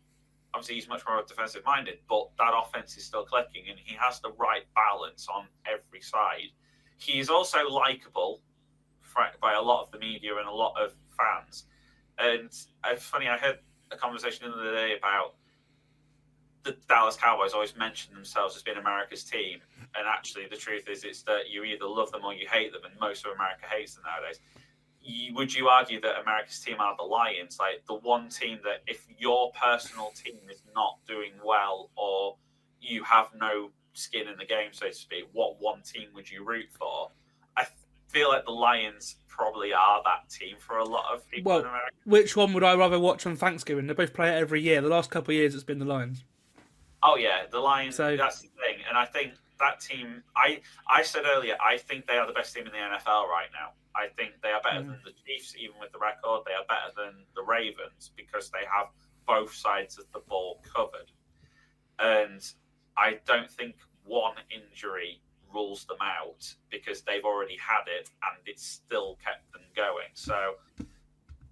Obviously, he's much more defensive minded, but that offense is still clicking, and he has the right balance on every side. He is also likable by a lot of the media and a lot of fans. And it's funny, I had a conversation the other day about the Dallas Cowboys always mention themselves as being America's team, and actually the truth is it's that you either love them or you hate them, and most of America hates them nowadays. Would you argue that America's team are the Lions, like the one team that if your personal team is not doing well or you have no skin in the game, so to speak, what one team would you root for? I feel like the Lions probably are that team for a lot of people in America. Which one would I rather watch on Thanksgiving? They both play it every year. The last couple of years it's been the Lions. Oh yeah, the Lions, that's the thing. And I think that team, I said earlier, I think they are the best team in the NFL right now. I think they are better than the Chiefs, even with the record. They are better than the Ravens because they have both sides of the ball covered. And I don't think one injury rules them out because they've already had it and it's still kept them going. So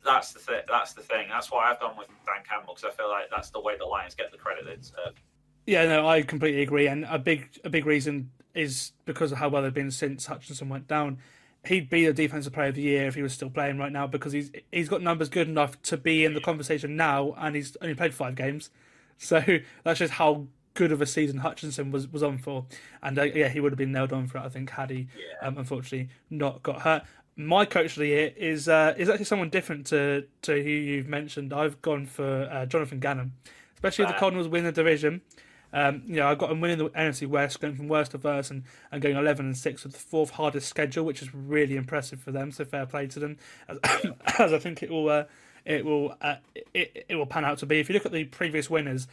that's the thing. That's why I've gone with Dan Campbell, because I feel like that's the way the Lions get the credit they deserve. Yeah, no, I completely agree. And a big reason is because of how well they've been since Hutchinson went down. He'd be the defensive player of the year if he was still playing right now, because he's got numbers good enough to be in the conversation now, and he's only played 5 games. So that's just how good of a season Hutchinson was on for. And he would have been nailed on for it, I think, had he unfortunately not got hurt. My coach of the year is actually someone different to who you've mentioned. I've gone for Jonathan Gannon, especially if the Cardinals win the division. I've got him winning the NFC West, going from worst to worst, and going 11-6 with the 4th hardest schedule, which is really impressive for them. So fair play to them, as I think it will pan out to be. If you look at the previous winners,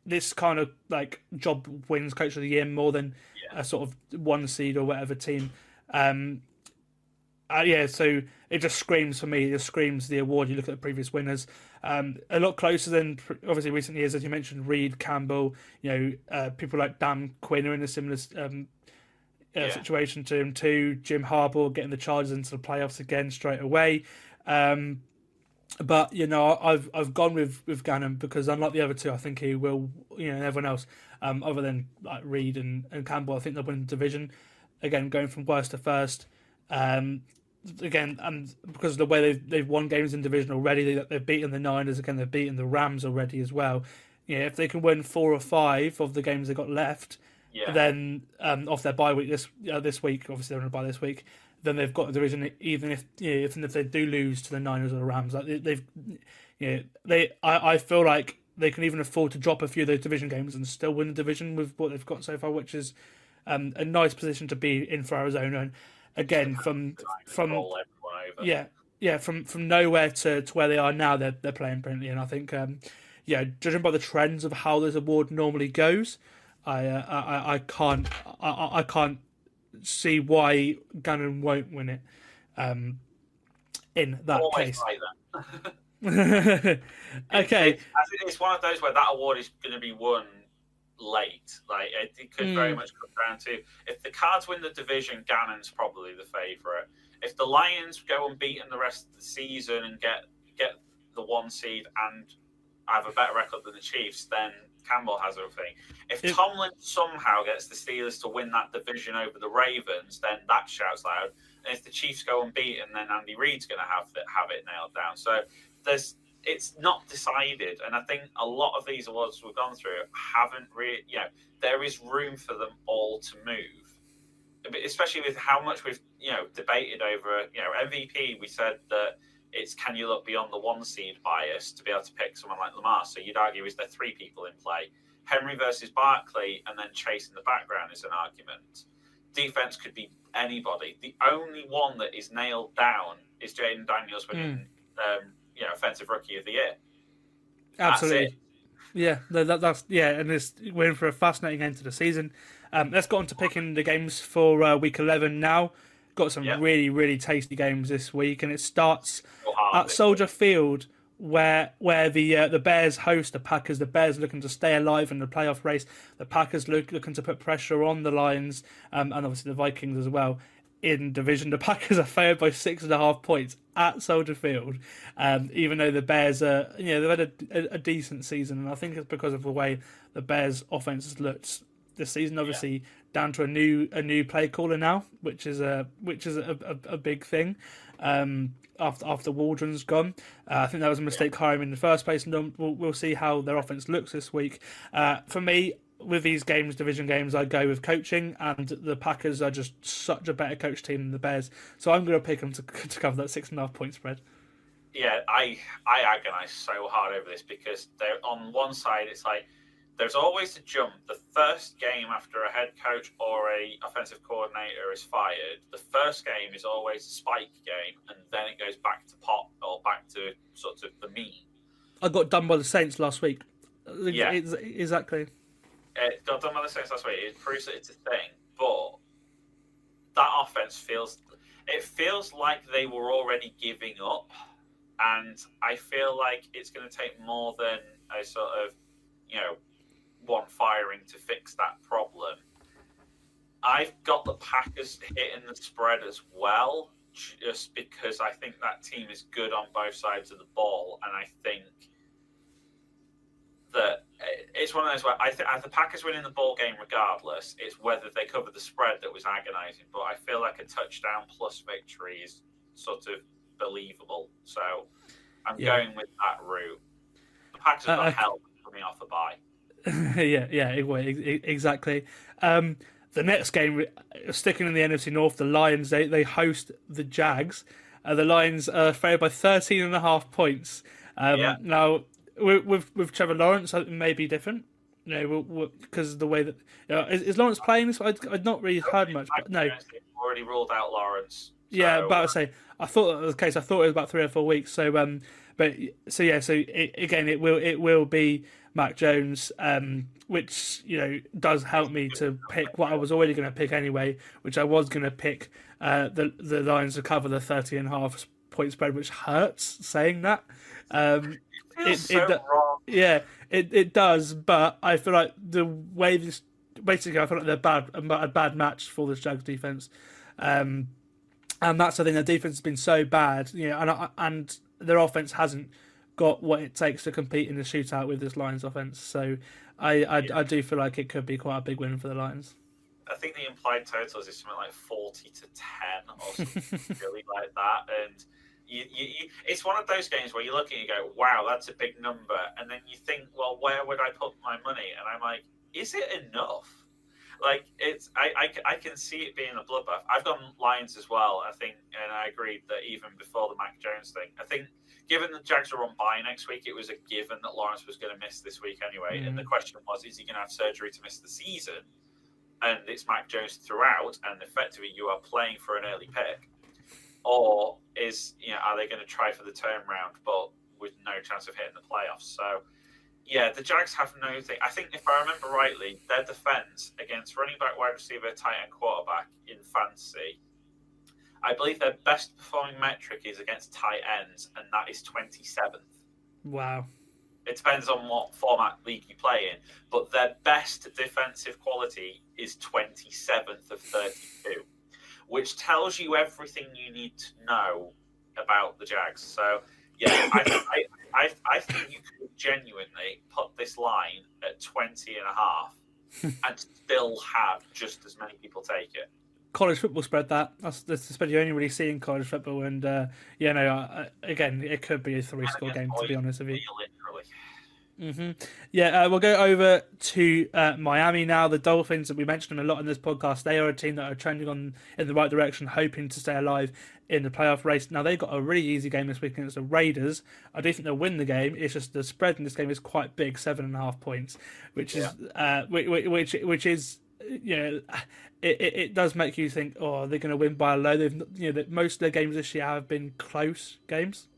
this kind of like job wins coach of the year more than a sort of 1 seed or whatever team. So it just screams for me. It just screams the award. You look at the previous winners, a lot closer than obviously recent years, as you mentioned. Reed, Campbell, people like Dan Quinn are in a similar situation to him too. Jim Harbaugh getting the Chargers into the playoffs again straight away. But I've gone with Gannon because unlike the other two, I think he will. And everyone else, other than like Reed and Campbell, I think they'll win the division again, going from worst to first. Again, and because of the way they've won games in division already, they've beaten the Niners again, they've beaten the Rams already as well. If they can win 4 or 5 of the games they got left, then off their bye week this week, obviously they're on a bye this week, then they've got the division. Even if if they do lose to the Niners or the Rams, like I feel like they can even afford to drop a few of those division games and still win the division with what they've got so far, which is a nice position to be in for Arizona. And again, from nowhere to where they are now, they're playing brilliantly. And I think judging by the trends of how this award normally goes, I can't see why Gannon won't win it. In that case, okay, it's one of those where that award is going to be won late. Like it could very much come down to, if the Cards win the division, Gannon's probably the favourite. If the Lions go unbeaten the rest of the season and get the 1 seed and have a better record than the Chiefs, then Campbell has everything. If Tomlin somehow gets the Steelers to win that division over the Ravens, then that shouts loud. And if the Chiefs go unbeaten, then Andy Reid's going to have it nailed down. So it's not decided, and I think a lot of these awards we've gone through haven't really. There is room for them all to move, especially with how much we've debated over. MVP. We said that it's can you look beyond the 1 seed bias to be able to pick someone like Lamar. So you'd argue is there 3 people in play? Henry versus Barkley, and then Chase in the background is an argument. Defense could be anybody. The only one that is nailed down is Jaden Daniels winning. Offensive Rookie of the Year. Absolutely. And we're in for a fascinating end to the season. Let's get on to picking the games for Week 11 now. Got some really, really tasty games this week, and it starts at Soldier Field, where the Bears host the Packers. The Bears looking to stay alive in the playoff race. The Packers looking to put pressure on the Lions, and obviously the Vikings as well. In division, the Packers are favored by 6.5 points at Soldier Field, even though the Bears are, they've had a decent season, and I think it's because of the way the Bears' offense has looked this season. Obviously, down to a new play caller now, which is a big thing. after Waldron's gone. I think that was a mistake hiring in the first place, and we'll see how their offense looks this week. For me, with these games, division games, I go with coaching, and the Packers are just such a better coach team than the Bears. So I'm going to pick them to cover that 6.5 point spread. Yeah, I agonise so hard over this because they're on one side. It's like there's always a jump. The first game after a head coach or a offensive coordinator is fired, the first game is always a spike game, and then it goes back to pot or back to sort of the mean. I got done by the Saints last week. Yeah, exactly. It got done by the Saints last week. It proves that it's a thing, but that offense feels like they were already giving up. And I feel like it's going to take more than a sort of, one firing to fix that problem. I've got the Packers hitting the spread as well, just because I think that team is good on both sides of the ball. And I think that it's one of those where I think the Packers winning the ball game regardless, it's whether they cover the spread that was agonising. But I feel like a touchdown plus victory is sort of believable, so I'm going with that route. The Packers have got help coming off a bye. Exactly. The next game, sticking in the NFC North, the Lions they host the Jags. The Lions are favored by 13.5 points. Now with Trevor Lawrence, it may be different. Because of the way that is Lawrence playing this? I'd not really heard much. But no, already ruled out Lawrence. So. Yeah, but I would say I thought that was the case. I thought it was about 3 or 4 weeks. So, it will be Mac Jones, which does help me to pick what I was already going to pick anyway, which I was going to pick the Lions to cover the 30.5 point spread, which hurts saying that. Wrong. Yeah, it does, but I feel like the way this basically I feel like they're a bad match for this Jags defense. And that's the thing. Their defense has been so bad, and their offense hasn't got what it takes to compete in the shootout with this Lions offense. So I do feel like it could be quite a big win for the Lions. I think the implied totals is something like 40-10 or something really like that. And it's one of those games where you look and you go, wow, that's a big number. And then you think, well, where would I put my money? And I'm like, is it enough? Like I can see it being a bloodbath. I've gone Lions as well, I think, and I agreed that even before the Mac Jones thing, I think given the Jags are on bye next week, it was a given that Lawrence was going to miss this week anyway. And the question was, is he going to have surgery to miss the season? And it's Mac Jones throughout, and effectively you are playing for an early pick, or are they going to try for the turnaround, but with no chance of hitting the playoffs? So. Yeah, the Jags have no thing. I think if I remember rightly, their defense against running back, wide receiver, tight end, quarterback in fantasy, I believe their best performing metric is against tight ends, and that is 27th. Wow. It depends on what format league you play in, but their best defensive quality is 27th of 32, which tells you everything you need to know about the Jags. So, yeah, I think you could genuinely put this line at 20.5 and still have just as many people take it. College football spread that's the spread you only really see in college football, and again, it could be a 3-score game, to be honest with you. Literally. We'll go over to Miami now. The Dolphins, that we mentioned them a lot in this podcast, they are a team that are trending in the right direction, hoping to stay alive in the playoff race. Now, they've got a really easy game this week against the Raiders. I do think they'll win the game. It's just the spread in this game is quite big, 7.5 points, which is it does make you think, oh, they're going to win by a low. They've most of their games this year have been close games,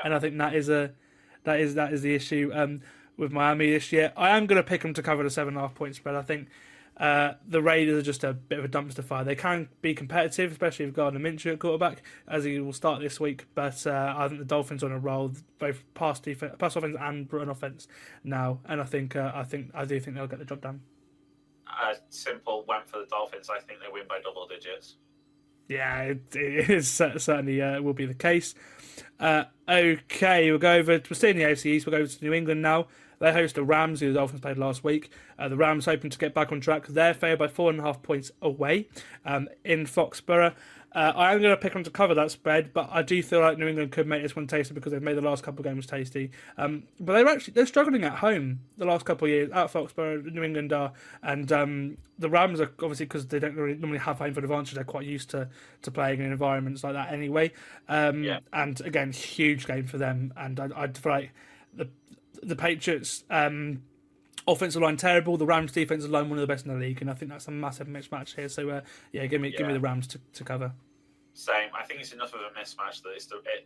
and I think that is the issue with Miami this year. I am going to pick them to cover the 7.5 point spread. I think the Raiders are just a bit of a dumpster fire. They can be competitive, especially with Gardner Minshew at quarterback, as he will start this week. But I think the Dolphins are on a roll, both pass offense and run offense now, and I do think they'll get the job done. Simple went for the Dolphins. I think they win by double digits. Yeah, it is certainly will be the case. Okay, we'll stay in the AFC East. We'll go to New England now. They host the Rams, who the Dolphins played last week. The Rams hoping to get back on track. They're favored by 4.5 points away in Foxborough. I am going to pick them to cover that spread, but I do feel like New England could make this one tasty because they've made the last couple of games tasty. But they're struggling at home the last couple of years at Foxborough. New England are, and the Rams are obviously, because they don't really normally have home field advantage. They're quite used to playing in environments like that anyway. And again, huge game for them. And I feel like the Patriots. Offensive line terrible. The Rams defensive line one of the best in the league, and I think that's a massive mismatch here. So give me the Rams to cover. Same. I think it's enough of a mismatch that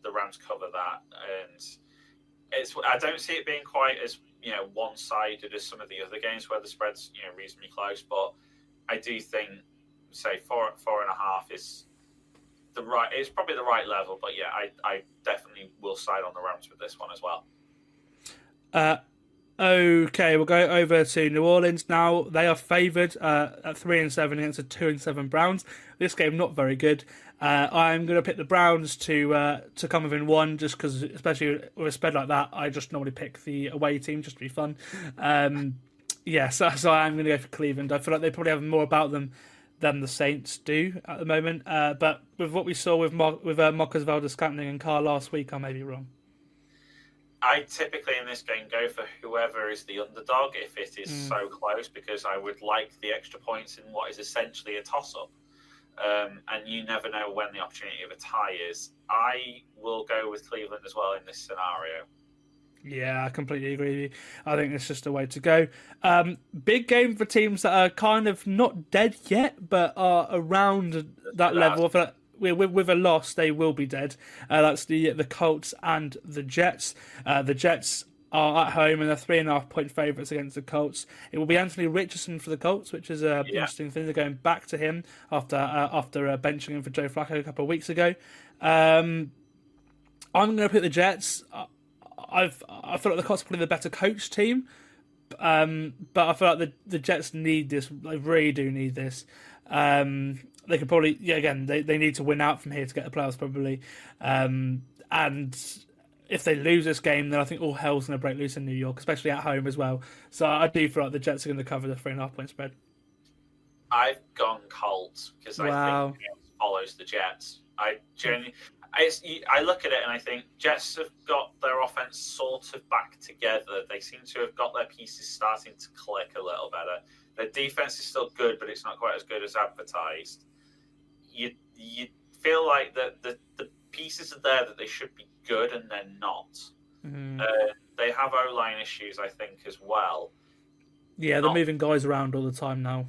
the Rams cover that, and I don't see it being quite as one-sided as some of the other games where the spread's reasonably close. But I do think, say 4.5 is the right. It's probably the right level. But yeah, I definitely will side on the Rams with this one as well. Okay, we'll go over to New Orleans now. They are favoured at 3-7 against the 2-7 Browns. This game not very good. I'm going to pick the Browns to come within one, just because, especially with a spread like that, I just normally pick the away team just to be fun. So I'm going to go for Cleveland. I feel like they probably have more about them than the Saints do at the moment. But with what we saw with Marcus Valdes-Scantling and Carr last week, I may be wrong. I typically in this game go for whoever is the underdog if it is so close, because I would like the extra points in what is essentially a toss-up. And you never know when the opportunity of a tie is. I will go with Cleveland as well in this scenario. Yeah, I completely agree with you. I think it's just a way to go. Big game for teams that are kind of not dead yet, but are around that level. With a loss, they will be dead. That's the Colts and the Jets. The Jets are at home and they're 3.5 point favourites against the Colts. It will be Anthony Richardson for the Colts, which is an interesting thing. They're going back to him after benching him for Joe Flacco a couple of weeks ago. I'm going to pick the Jets. I feel like the Colts are probably the better coach team, but I feel like the Jets need this. They really do need this. They could probably, they need to win out from here to get the playoffs probably. And if they lose this game, then I think all hell's going to break loose in New York, especially at home as well. So I do feel like the Jets are going to cover the 3.5 point spread. I've gone Colts because I think it follows the Jets. I look at it and I think Jets have got their offense sort of back together. They seem to have got their pieces starting to click a little better. Their defense is still good, but it's not quite as good as advertised. You feel like the pieces are there that they should be good, and they're not. Mm-hmm. They have O-line issues, I think, as well. Yeah, they're moving guys around all the time now.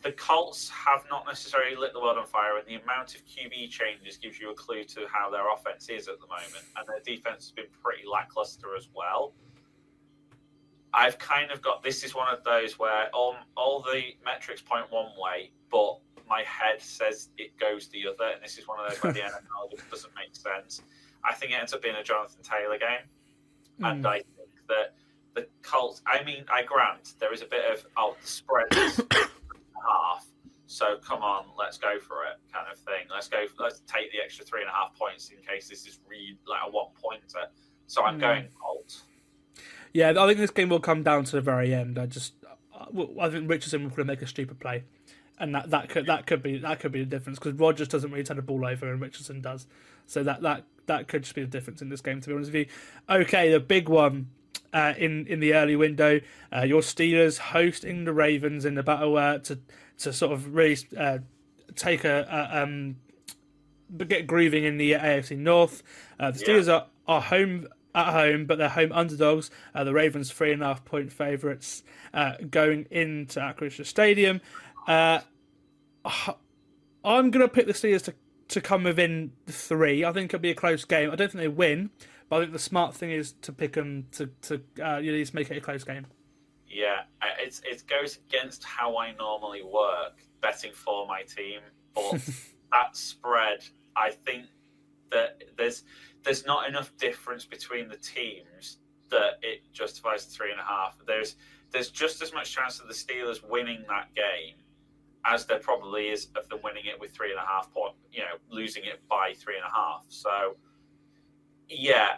The Colts have not necessarily lit the world on fire, and the amount of QB changes gives you a clue to how their offense is at the moment, and their defense has been pretty lackluster as well. I've kind of got, this is one of those where all the metrics point one way, but my head says it goes the other, and this is one of those where the NFL just doesn't make sense. I think it ends up being a Jonathan Taylor game, and I think that the Colts, I grant there is a bit of, the spread is half, so come on, let's go for it kind of thing. Let's take the extra 3.5 points in case this is really like a 1-pointer. So I'm going Colts. Yeah, I think this game will come down to the very end. I think Richardson will probably make a stupid play, and that could be the difference, because Rodgers doesn't really turn the ball over and Richardson does. So that could just be the difference in this game, to be honest with you. Okay, the big one in the early window, your Steelers hosting the Ravens in the battle to sort of really take get grooving in the AFC North. The Steelers are home. At home, but they're home underdogs. The Ravens 3.5 point favourites going into Acrisure Stadium. I'm going to pick the Steelers to come within 3. I think it'll be a close game. I don't think they win, but I think the smart thing is to pick them to at least make it a close game. Yeah, it goes against how I normally work, betting for my team, but that spread, I think that there's not enough difference between the teams that it justifies the 3.5. There's just as much chance of the Steelers winning that game as there probably is of them winning it with 3.5 point, losing it by 3.5. So yeah,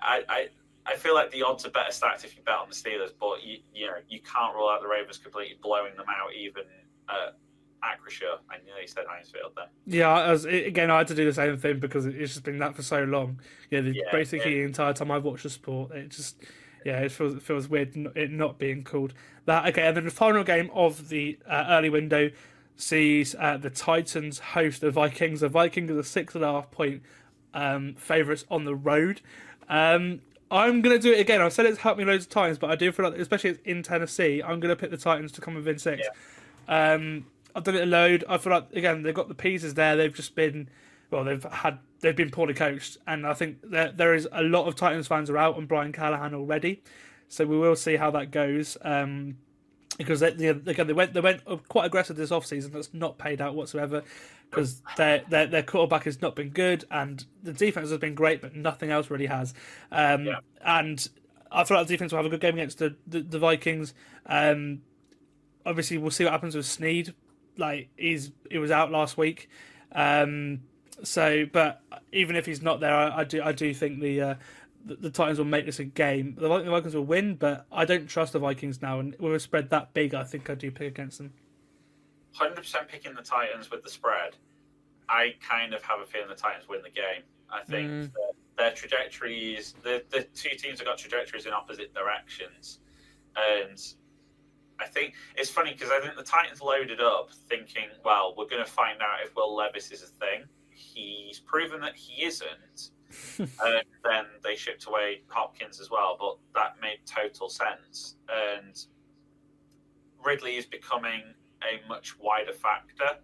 I feel like the odds are better stacked if you bet on the Steelers, but you can't rule out the Ravens completely blowing them out even at Acrisure. I nearly said Heinz Field then. Yeah, I had to do the same thing because it's just been that for so long. Basically the entire time I've watched the sport, it feels weird it not being called that. Okay, and then the final game of the early window sees the Titans host the Vikings. The Vikings are the 6.5 point favourites on the road. I'm going to do it again. I've said it's helped me loads of times, but I do feel like, especially in Tennessee, I'm going to pick the Titans to come within 6. Yeah. I've done it a load. I feel like, again, they've got the pieces there. They've just been, they've been poorly coached. And I think there is a lot of Titans fans are out on Brian Callahan already. So we will see how that goes. Because they went quite aggressive this offseason. That's not paid out whatsoever because their quarterback has not been good and the defense has been great, but nothing else really has. And I feel like the defense will have a good game against the Vikings. Obviously, we'll see what happens with Snead. He was out last week. But even if he's not there, I do think the Titans will make this a game. The Vikings will win, but I don't trust the Vikings now. And with a spread that big, I think I do pick against them. 100% picking the Titans with the spread. I kind of have a feeling the Titans win the game. I think their trajectories, the two teams have got trajectories in opposite directions. And I think it's funny because I think the Titans loaded up thinking, well, we're going to find out if Will Levis is a thing. He's proven that he isn't. And then they shipped away Hopkins as well, but that made total sense. And Ridley is becoming a much wider factor.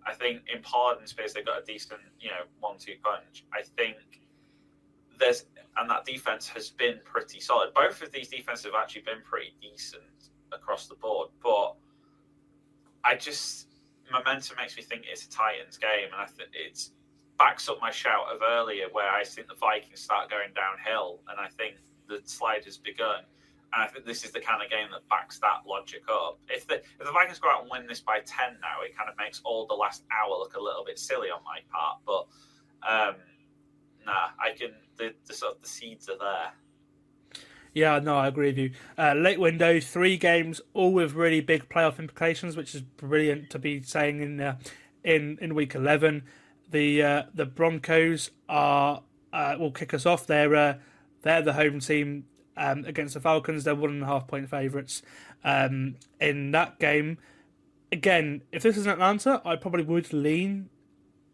I think in Pollard space they've got a decent, 1-2 punch. I think and that defense has been pretty solid. Both of these defenses have actually been pretty decent across the board, but momentum makes me think it's a Titans game, and I think it's backs up my shout of earlier where I think the Vikings start going downhill, and I think the slide has begun. And I think this is the kind of game that backs that logic up. If the Vikings go out and win this by 10 now, it kind of makes all the last hour look a little bit silly on my part. But the seeds are there. Yeah, no, I agree with you. Late window, 3 games, all with really big playoff implications, which is brilliant to be saying in week 11. The Broncos will kick us off. They're the home team against the Falcons. They're 1.5 point favourites in that game. Again, if this is in Atlanta, I probably would lean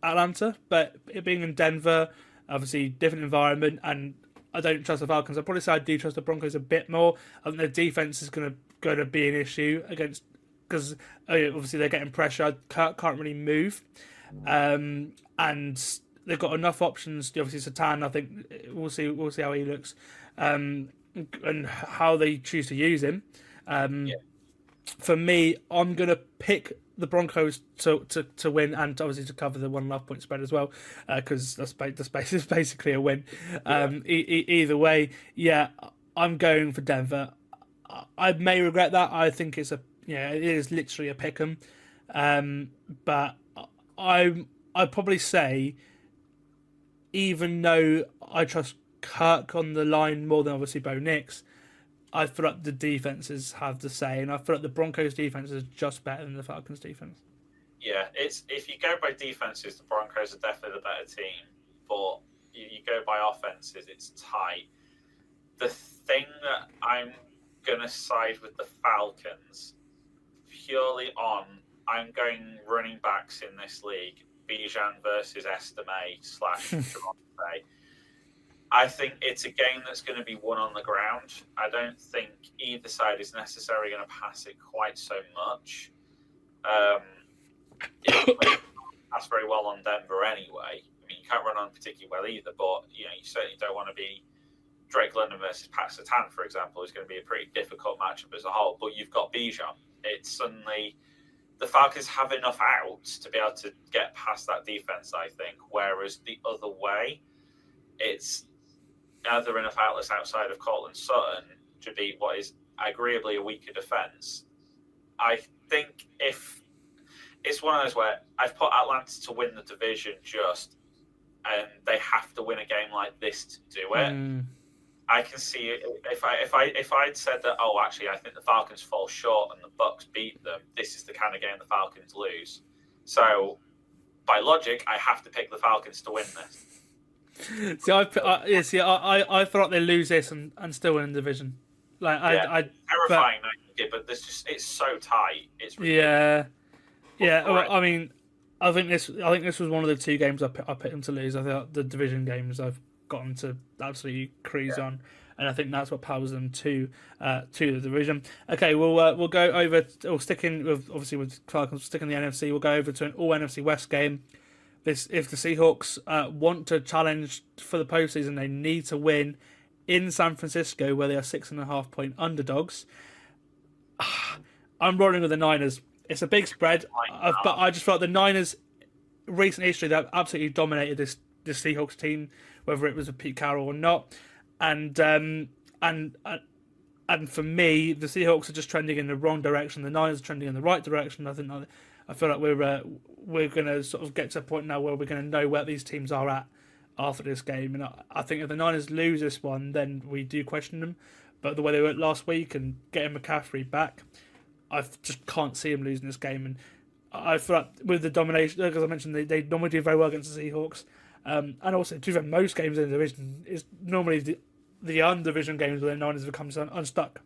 Atlanta, but it being in Denver, obviously different environment, and I don't trust the Falcons. I'd probably say I do trust the Broncos a bit more. I think their defense is going to be an issue against because obviously they're getting pressure. Can't really move, and they've got enough options. Obviously, Satan. I think we'll see how he looks, and how they choose to use him. For me, I'm going to pick the Broncos to win and obviously to cover the 1.5 point spread as well, because the space is basically a win. Either way, I'm going for Denver. I may regret that. I think it is literally a pick 'em, but I'd probably say, even though I trust Kirk on the line more than obviously Bo Nix, I feel like the defenses have the say, and I feel like the Broncos' defense is just better than the Falcons' defense. Yeah, if you go by defenses, the Broncos are definitely the better team. But you go by offenses, it's tight. The thing that I'm gonna side with the Falcons purely on, I'm going running backs in this league. Bijan versus Estime / Javonte. I think it's a game that's going to be won on the ground. I don't think either side is necessarily going to pass it quite so much. That's very well on Denver anyway. I mean, you can't run on particularly well either, but you certainly don't want to be Drake London versus Pat Surtain, for example. Is going to be a pretty difficult matchup as a whole. But you've got Bijan. It's suddenly the Falcons have enough outs to be able to get past that defense, I think. Whereas the other way, it's either enough outlets outside of Cortland Sutton to beat what is agreeably a weaker defense. I think if it's one of those where I've put Atlanta to win the division and they have to win a game like this to do it. I can see it. If I'd said that, actually, I think the Falcons fall short and the Bucks beat them, this is the kind of game the Falcons lose. So, by logic, I have to pick the Falcons to win this. I thought they'd lose this and still win the division. Terrifying, but it's so tight. It's ridiculous. I mean, I think this was one of the two games I picked them to lose. I think the division games I've gotten to absolutely cruise on, and I think that's what powers them to the division. Okay, we'll go over. We'll stick in with Falcons. Stick in the NFC. We'll go over to an all NFC West game. If the Seahawks want to challenge for the postseason, they need to win in San Francisco, where they are 6.5 point underdogs. I'm rolling with the Niners. It's a big spread, but I just felt the Niners' recent history, they've absolutely dominated this Seahawks team, whether it was a Pete Carroll or not. And for me, the Seahawks are just trending in the wrong direction. The Niners are trending in the right direction. I feel like we're going to sort of get to a point now where we're going to know where these teams are at after this game. And I think if the Niners lose this one, then we do question them. But the way they went last week and getting McCaffrey back, I just can't see them losing this game. And I feel like with the domination, because I mentioned they normally do very well against the Seahawks. And also, to be most games in the division is normally the undivision games where the Niners become unstuck.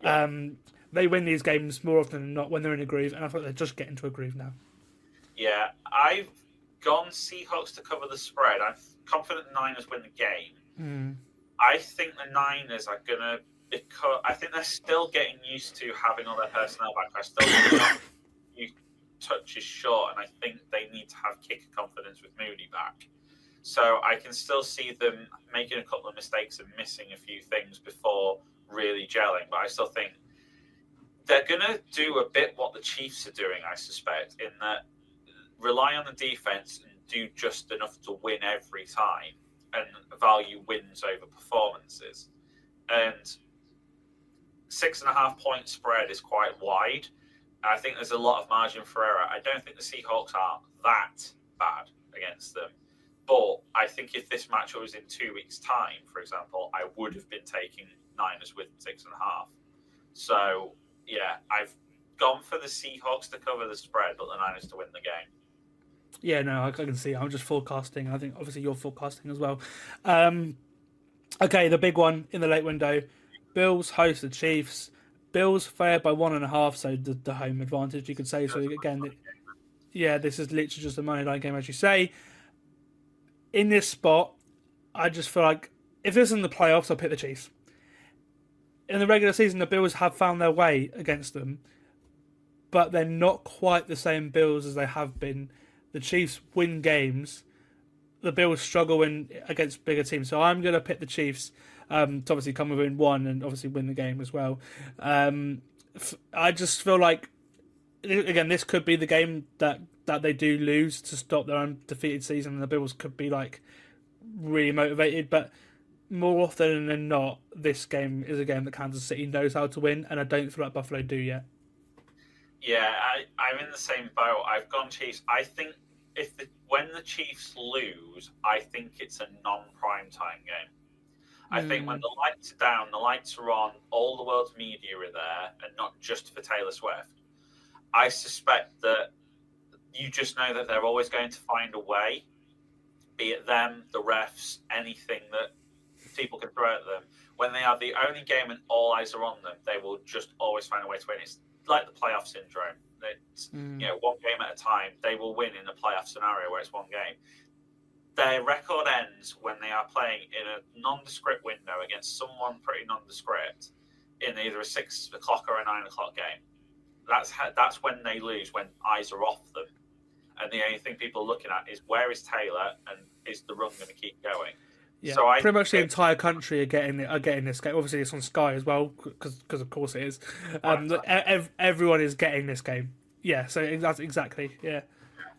Yeah. They win these games more often than not when they're in a groove, and I thought they're just getting to a groove now. Yeah, I've gone Seahawks to cover the spread. I'm confident the Niners win the game. I think the Niners are going to, because I think they're still getting used to having all their personnel back. I still think you touches short, and I think they need to have kicker confidence with Mooney back. So I can still see them making a couple of mistakes and missing a few things before really gelling. But I still think they're going to do a bit what the Chiefs are doing, I suspect, in that rely on the defense and do just enough to win every time and value wins over performances. And 6.5 point spread is quite wide. I think there's a lot of margin for error. I don't think the Seahawks are that bad against them. But I think if this match was in 2 weeks' time, for example, I would have been taking Niners with 6.5. So, yeah, I've gone for the Seahawks to cover the spread, but the Niners to win the game. Yeah, no, I can see. I'm just forecasting. I think obviously you're forecasting as well. Okay, the big one in the late window. Bills host the Chiefs. Bills favored by 1.5, so the home advantage, you could say. So again, this is literally just a money line game, as you say. In this spot, I just feel like if this is in the playoffs, I'll pick the Chiefs. In the regular season, the Bills have found their way against them, but they're not quite the same Bills as they have been. The Chiefs win games. The Bills struggle against bigger teams. So I'm going to pick the Chiefs to obviously come within one and obviously win the game as well. I just feel like, again, this could be the game that they do lose to stop their undefeated season, and the Bills could be like really motivated. But more often than not, this game is a game that Kansas City knows how to win, and I don't feel like Buffalo do yet. Yeah, I'm in the same boat. I've gone Chiefs. I think when the Chiefs lose, I think it's a non-prime time game. I think when the lights are down, the lights are on, all the world's media are there, and not just for Taylor Swift. I suspect that you just know that they're always going to find a way, be it them, the refs, anything that people can throw at them. When they are the only game and all eyes are on them, they will just always find a way to win. It's like the playoff syndrome. It's, one game at a time. They will win in a playoff scenario where it's one game. Their record ends when they are playing in a nondescript window against someone pretty nondescript in either a 6 o'clock or a 9 o'clock game. That's when they lose, when eyes are off them. And the only thing people are looking at is where is Taylor and is the run going to keep going? Yeah, so pretty much the entire country are getting this game. Obviously, it's on Sky as well, because of course it is. Everyone is getting this game. Yeah, so that's exactly, yeah.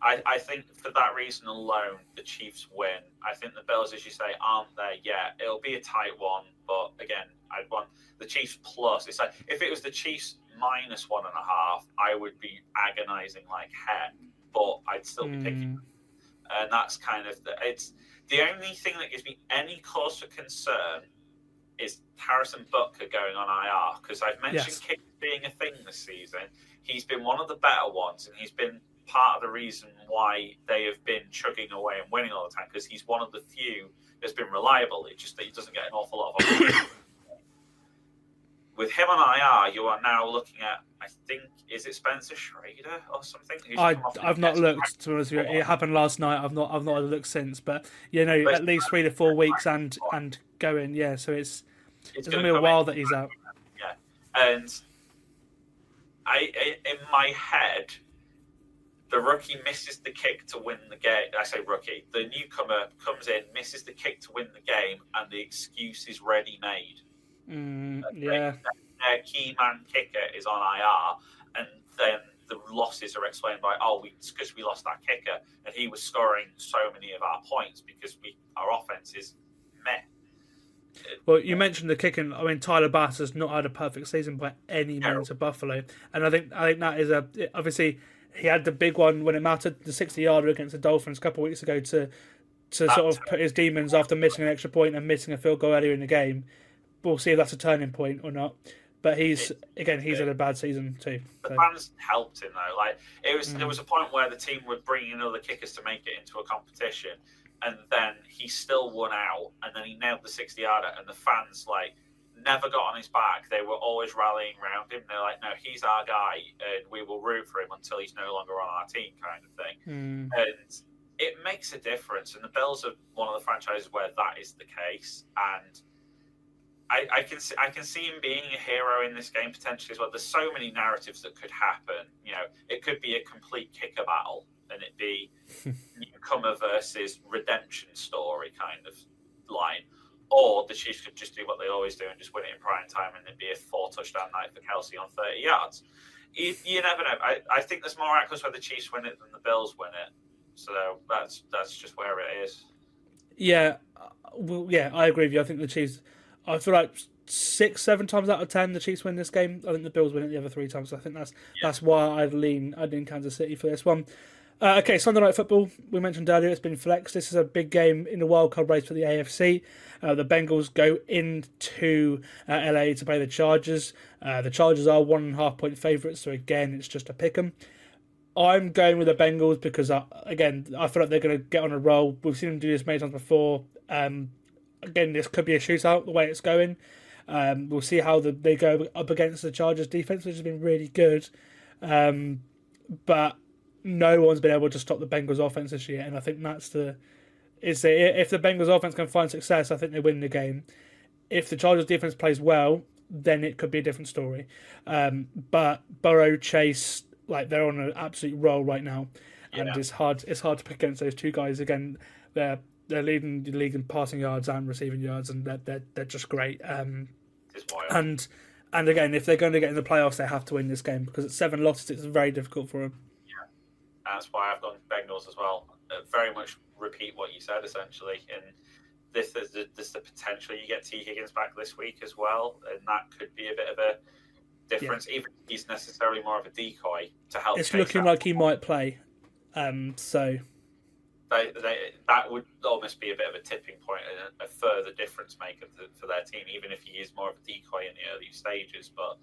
I think for that reason alone, the Chiefs win. I think the Bills, as you say, aren't there yet. It'll be a tight one, but again, I'd want the Chiefs plus. It's like if it was the Chiefs minus 1.5, I would be agonizing like heck, but I'd still be picking. And that's kind of it's the only thing that gives me any cause for concern is Harrison Butker going on IR? Because I've mentioned Yes. kick being a thing this season. He's been one of the better ones, and he's been part of the reason why they have been chugging away and winning all the time, because he's one of the few that's been reliable. It's just that he doesn't get an awful lot of opportunity. With him on IR, you are now looking at, I think, is it Spencer Schrader or something? I've not looked. To be honest with you, it happened last night. I've not had a look since, but at least 3 to 4 weeks and going. Yeah, so it's gonna be a while that he's out. Yeah, and in my head, the rookie misses the kick to win the game. I say rookie. The newcomer comes in, misses the kick to win the game, and the excuse is ready-made. Yeah. Their key man kicker is on IR, and then the losses are explained by, because we lost our kicker, and he was scoring so many of our points because our offense is meh. Well, you mentioned the kicking. I mean, Tyler Bass has not had a perfect season by any means at Buffalo, and I think that is obviously he had the big one when it mattered, the 60-yarder against the Dolphins a couple of weeks ago to sort of put his demons after missing an extra point and missing a field goal earlier in the game. We'll see if that's a turning point or not. But he's had a bad season too. The fans helped him though. Like there was a point where the team were bringing in other kickers to make it into a competition, and then he still won out, and then he nailed the 60-yarder, and the fans never got on his back. They were always rallying around him. They're like, no, he's our guy, and we will root for him until he's no longer on our team, kind of thing. And it makes a difference. And the Bills are one of the franchises where that is the case, and I can see him being a hero in this game potentially as well. There's so many narratives that could happen. It could be a complete kicker battle, and it be newcomer versus redemption story kind of line, or the Chiefs could just do what they always do and just win it in prime time, and it'd be a 4-touchdown night for Kelsey on 30 yards. You never know. I think there's more outcomes where the Chiefs win it than the Bills win it. So that's just where it is. Yeah, I agree with you. I think the Chiefs. I feel like 6-7 times out of 10 the Chiefs win this game. I think the Bills win it the other 3 times. So I think that's why I'd lean Kansas City for this one. Okay, Sunday Night Football. We mentioned earlier it's been flexed. This is a big game in the wildcard race for the AFC. The Bengals go into LA to play the Chargers. The Chargers are 1.5 point favourites, so again it's just a pick 'em. I'm going with the Bengals because I feel like they're going to get on a roll. We've seen them do this many times before. Again, this could be a shootout the way it's going. We'll see how they go up against the Chargers defense, which has been really good. But no one's been able to stop the Bengals offense this year, and I think if the Bengals offense can find success, I think they win the game. If the Chargers defense plays well, then it could be a different story. But Burrow, Chase, they're on an absolute roll right now, and it's hard to pick against those two guys. Again, they're leading the league in passing yards and receiving yards, and they're just great. And again, if they're going to get in the playoffs, they have to win this game because at 7 losses, it's very difficult for them. Yeah, that's why I've gone Bengals as well. Very much repeat what you said essentially, and this is the potential. You get T. Higgins back this week as well, and that could be a bit of a difference. Even if he's necessarily more of a decoy to help. It's looking like he might play. So. That would almost be a bit of a tipping point and a further difference maker for their team, even if he is more of a decoy in the early stages. But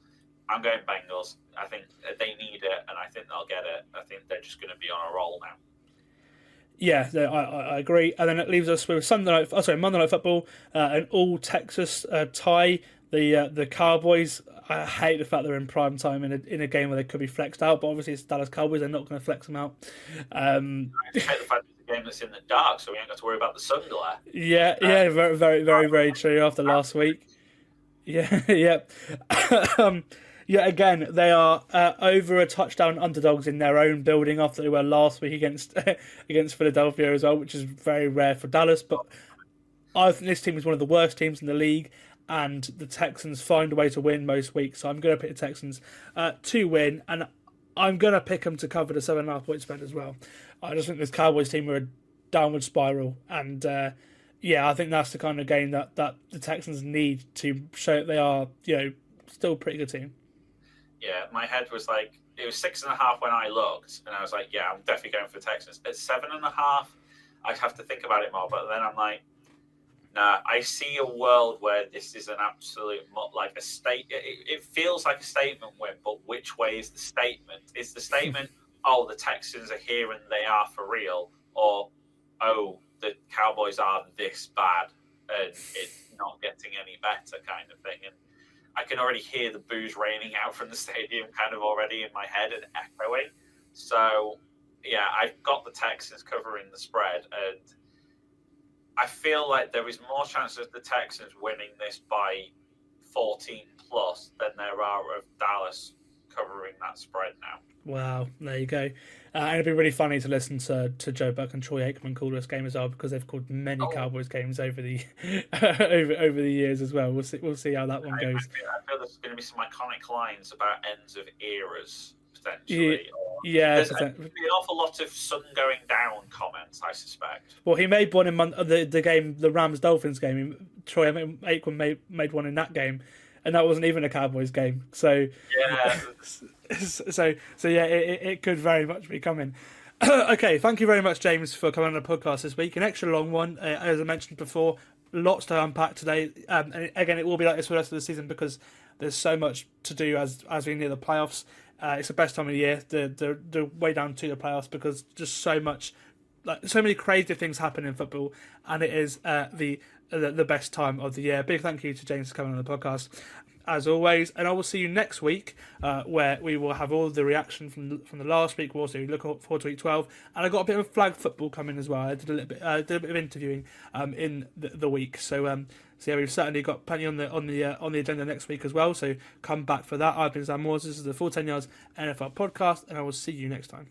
I'm going Bengals. I think they need it, and I think they'll get it. I think they're just going to be on a roll now. Yeah, I agree. And then it leaves us with Monday Night Football, an all Texas tie. The Cowboys. I hate the fact they're in prime time in a game where they could be flexed out, but obviously it's Dallas Cowboys. They're not going to flex them out. I hate the fact it's a game that's in the dark, so we ain't got to worry about the sun glare. Yeah, very, very, very, very true. After last week, yeah. Again, they are over a touchdown underdogs in their own building after they were last week against Philadelphia as well, which is very rare for Dallas. But I think this team is one of the worst teams in the league, and the Texans find a way to win most weeks. So I'm going to pick the Texans to win, and I'm going to pick them to cover the 7.5 point spread as well. I just think this Cowboys team are a downward spiral, and I think that's the kind of game that the Texans need to show that they are, still a pretty good team. Yeah, my head was it was 6.5 when I looked, and I was like, yeah, I'm definitely going for the Texans. At 7.5, I'd have to think about it more, but then I'm like, No, I see a world where this is an absolute like a state. It feels like a statement win, but which way is the statement? Is the statement, oh, the Texans are here and they are for real, or oh, the Cowboys are this bad and it's not getting any better, kind of thing? And I can already hear the boos raining out from the stadium, kind of already in my head and echoing. So yeah, I've got the Texans covering the spread, and I feel like there is more chance of the Texans winning this by 14 plus than there are of Dallas covering that spread now. Wow, there you go. And it'd be really funny to listen to Joe Buck and Troy Aikman call this game as well, because they've called many Cowboys games over the over the years as well. We'll see how that one goes. I feel there's going to be some iconic lines about ends of eras potentially. There's an awful lot of sun going down comments, I suspect. Well, he made one in the game, the Rams Dolphins game. Troy Aikman made one in that game, and that wasn't even a Cowboys game. So yeah, so yeah, it could very much be coming. Okay, thank you very much, James, for coming on the podcast this week. An extra long one, as I mentioned before. Lots to unpack today. And again, it will be like this for the rest of the season because there's so much to do as we near the playoffs. It's the best time of the year, the way down to the playoffs, because just so many crazy things happen in football, and it is the best time of the year. Big thank you to James for coming on the podcast, as always, and I will see you next week, where we will have all the reaction from the last week. We'll also look forward to week 12, and I got a bit of flag football coming as well. I did a bit of interviewing in the week, so yeah, we've certainly got plenty on the agenda next week as well. So come back for that. I've been Sam Moores. This is the Full 10 Yards NFL Podcast, and I will see you next time.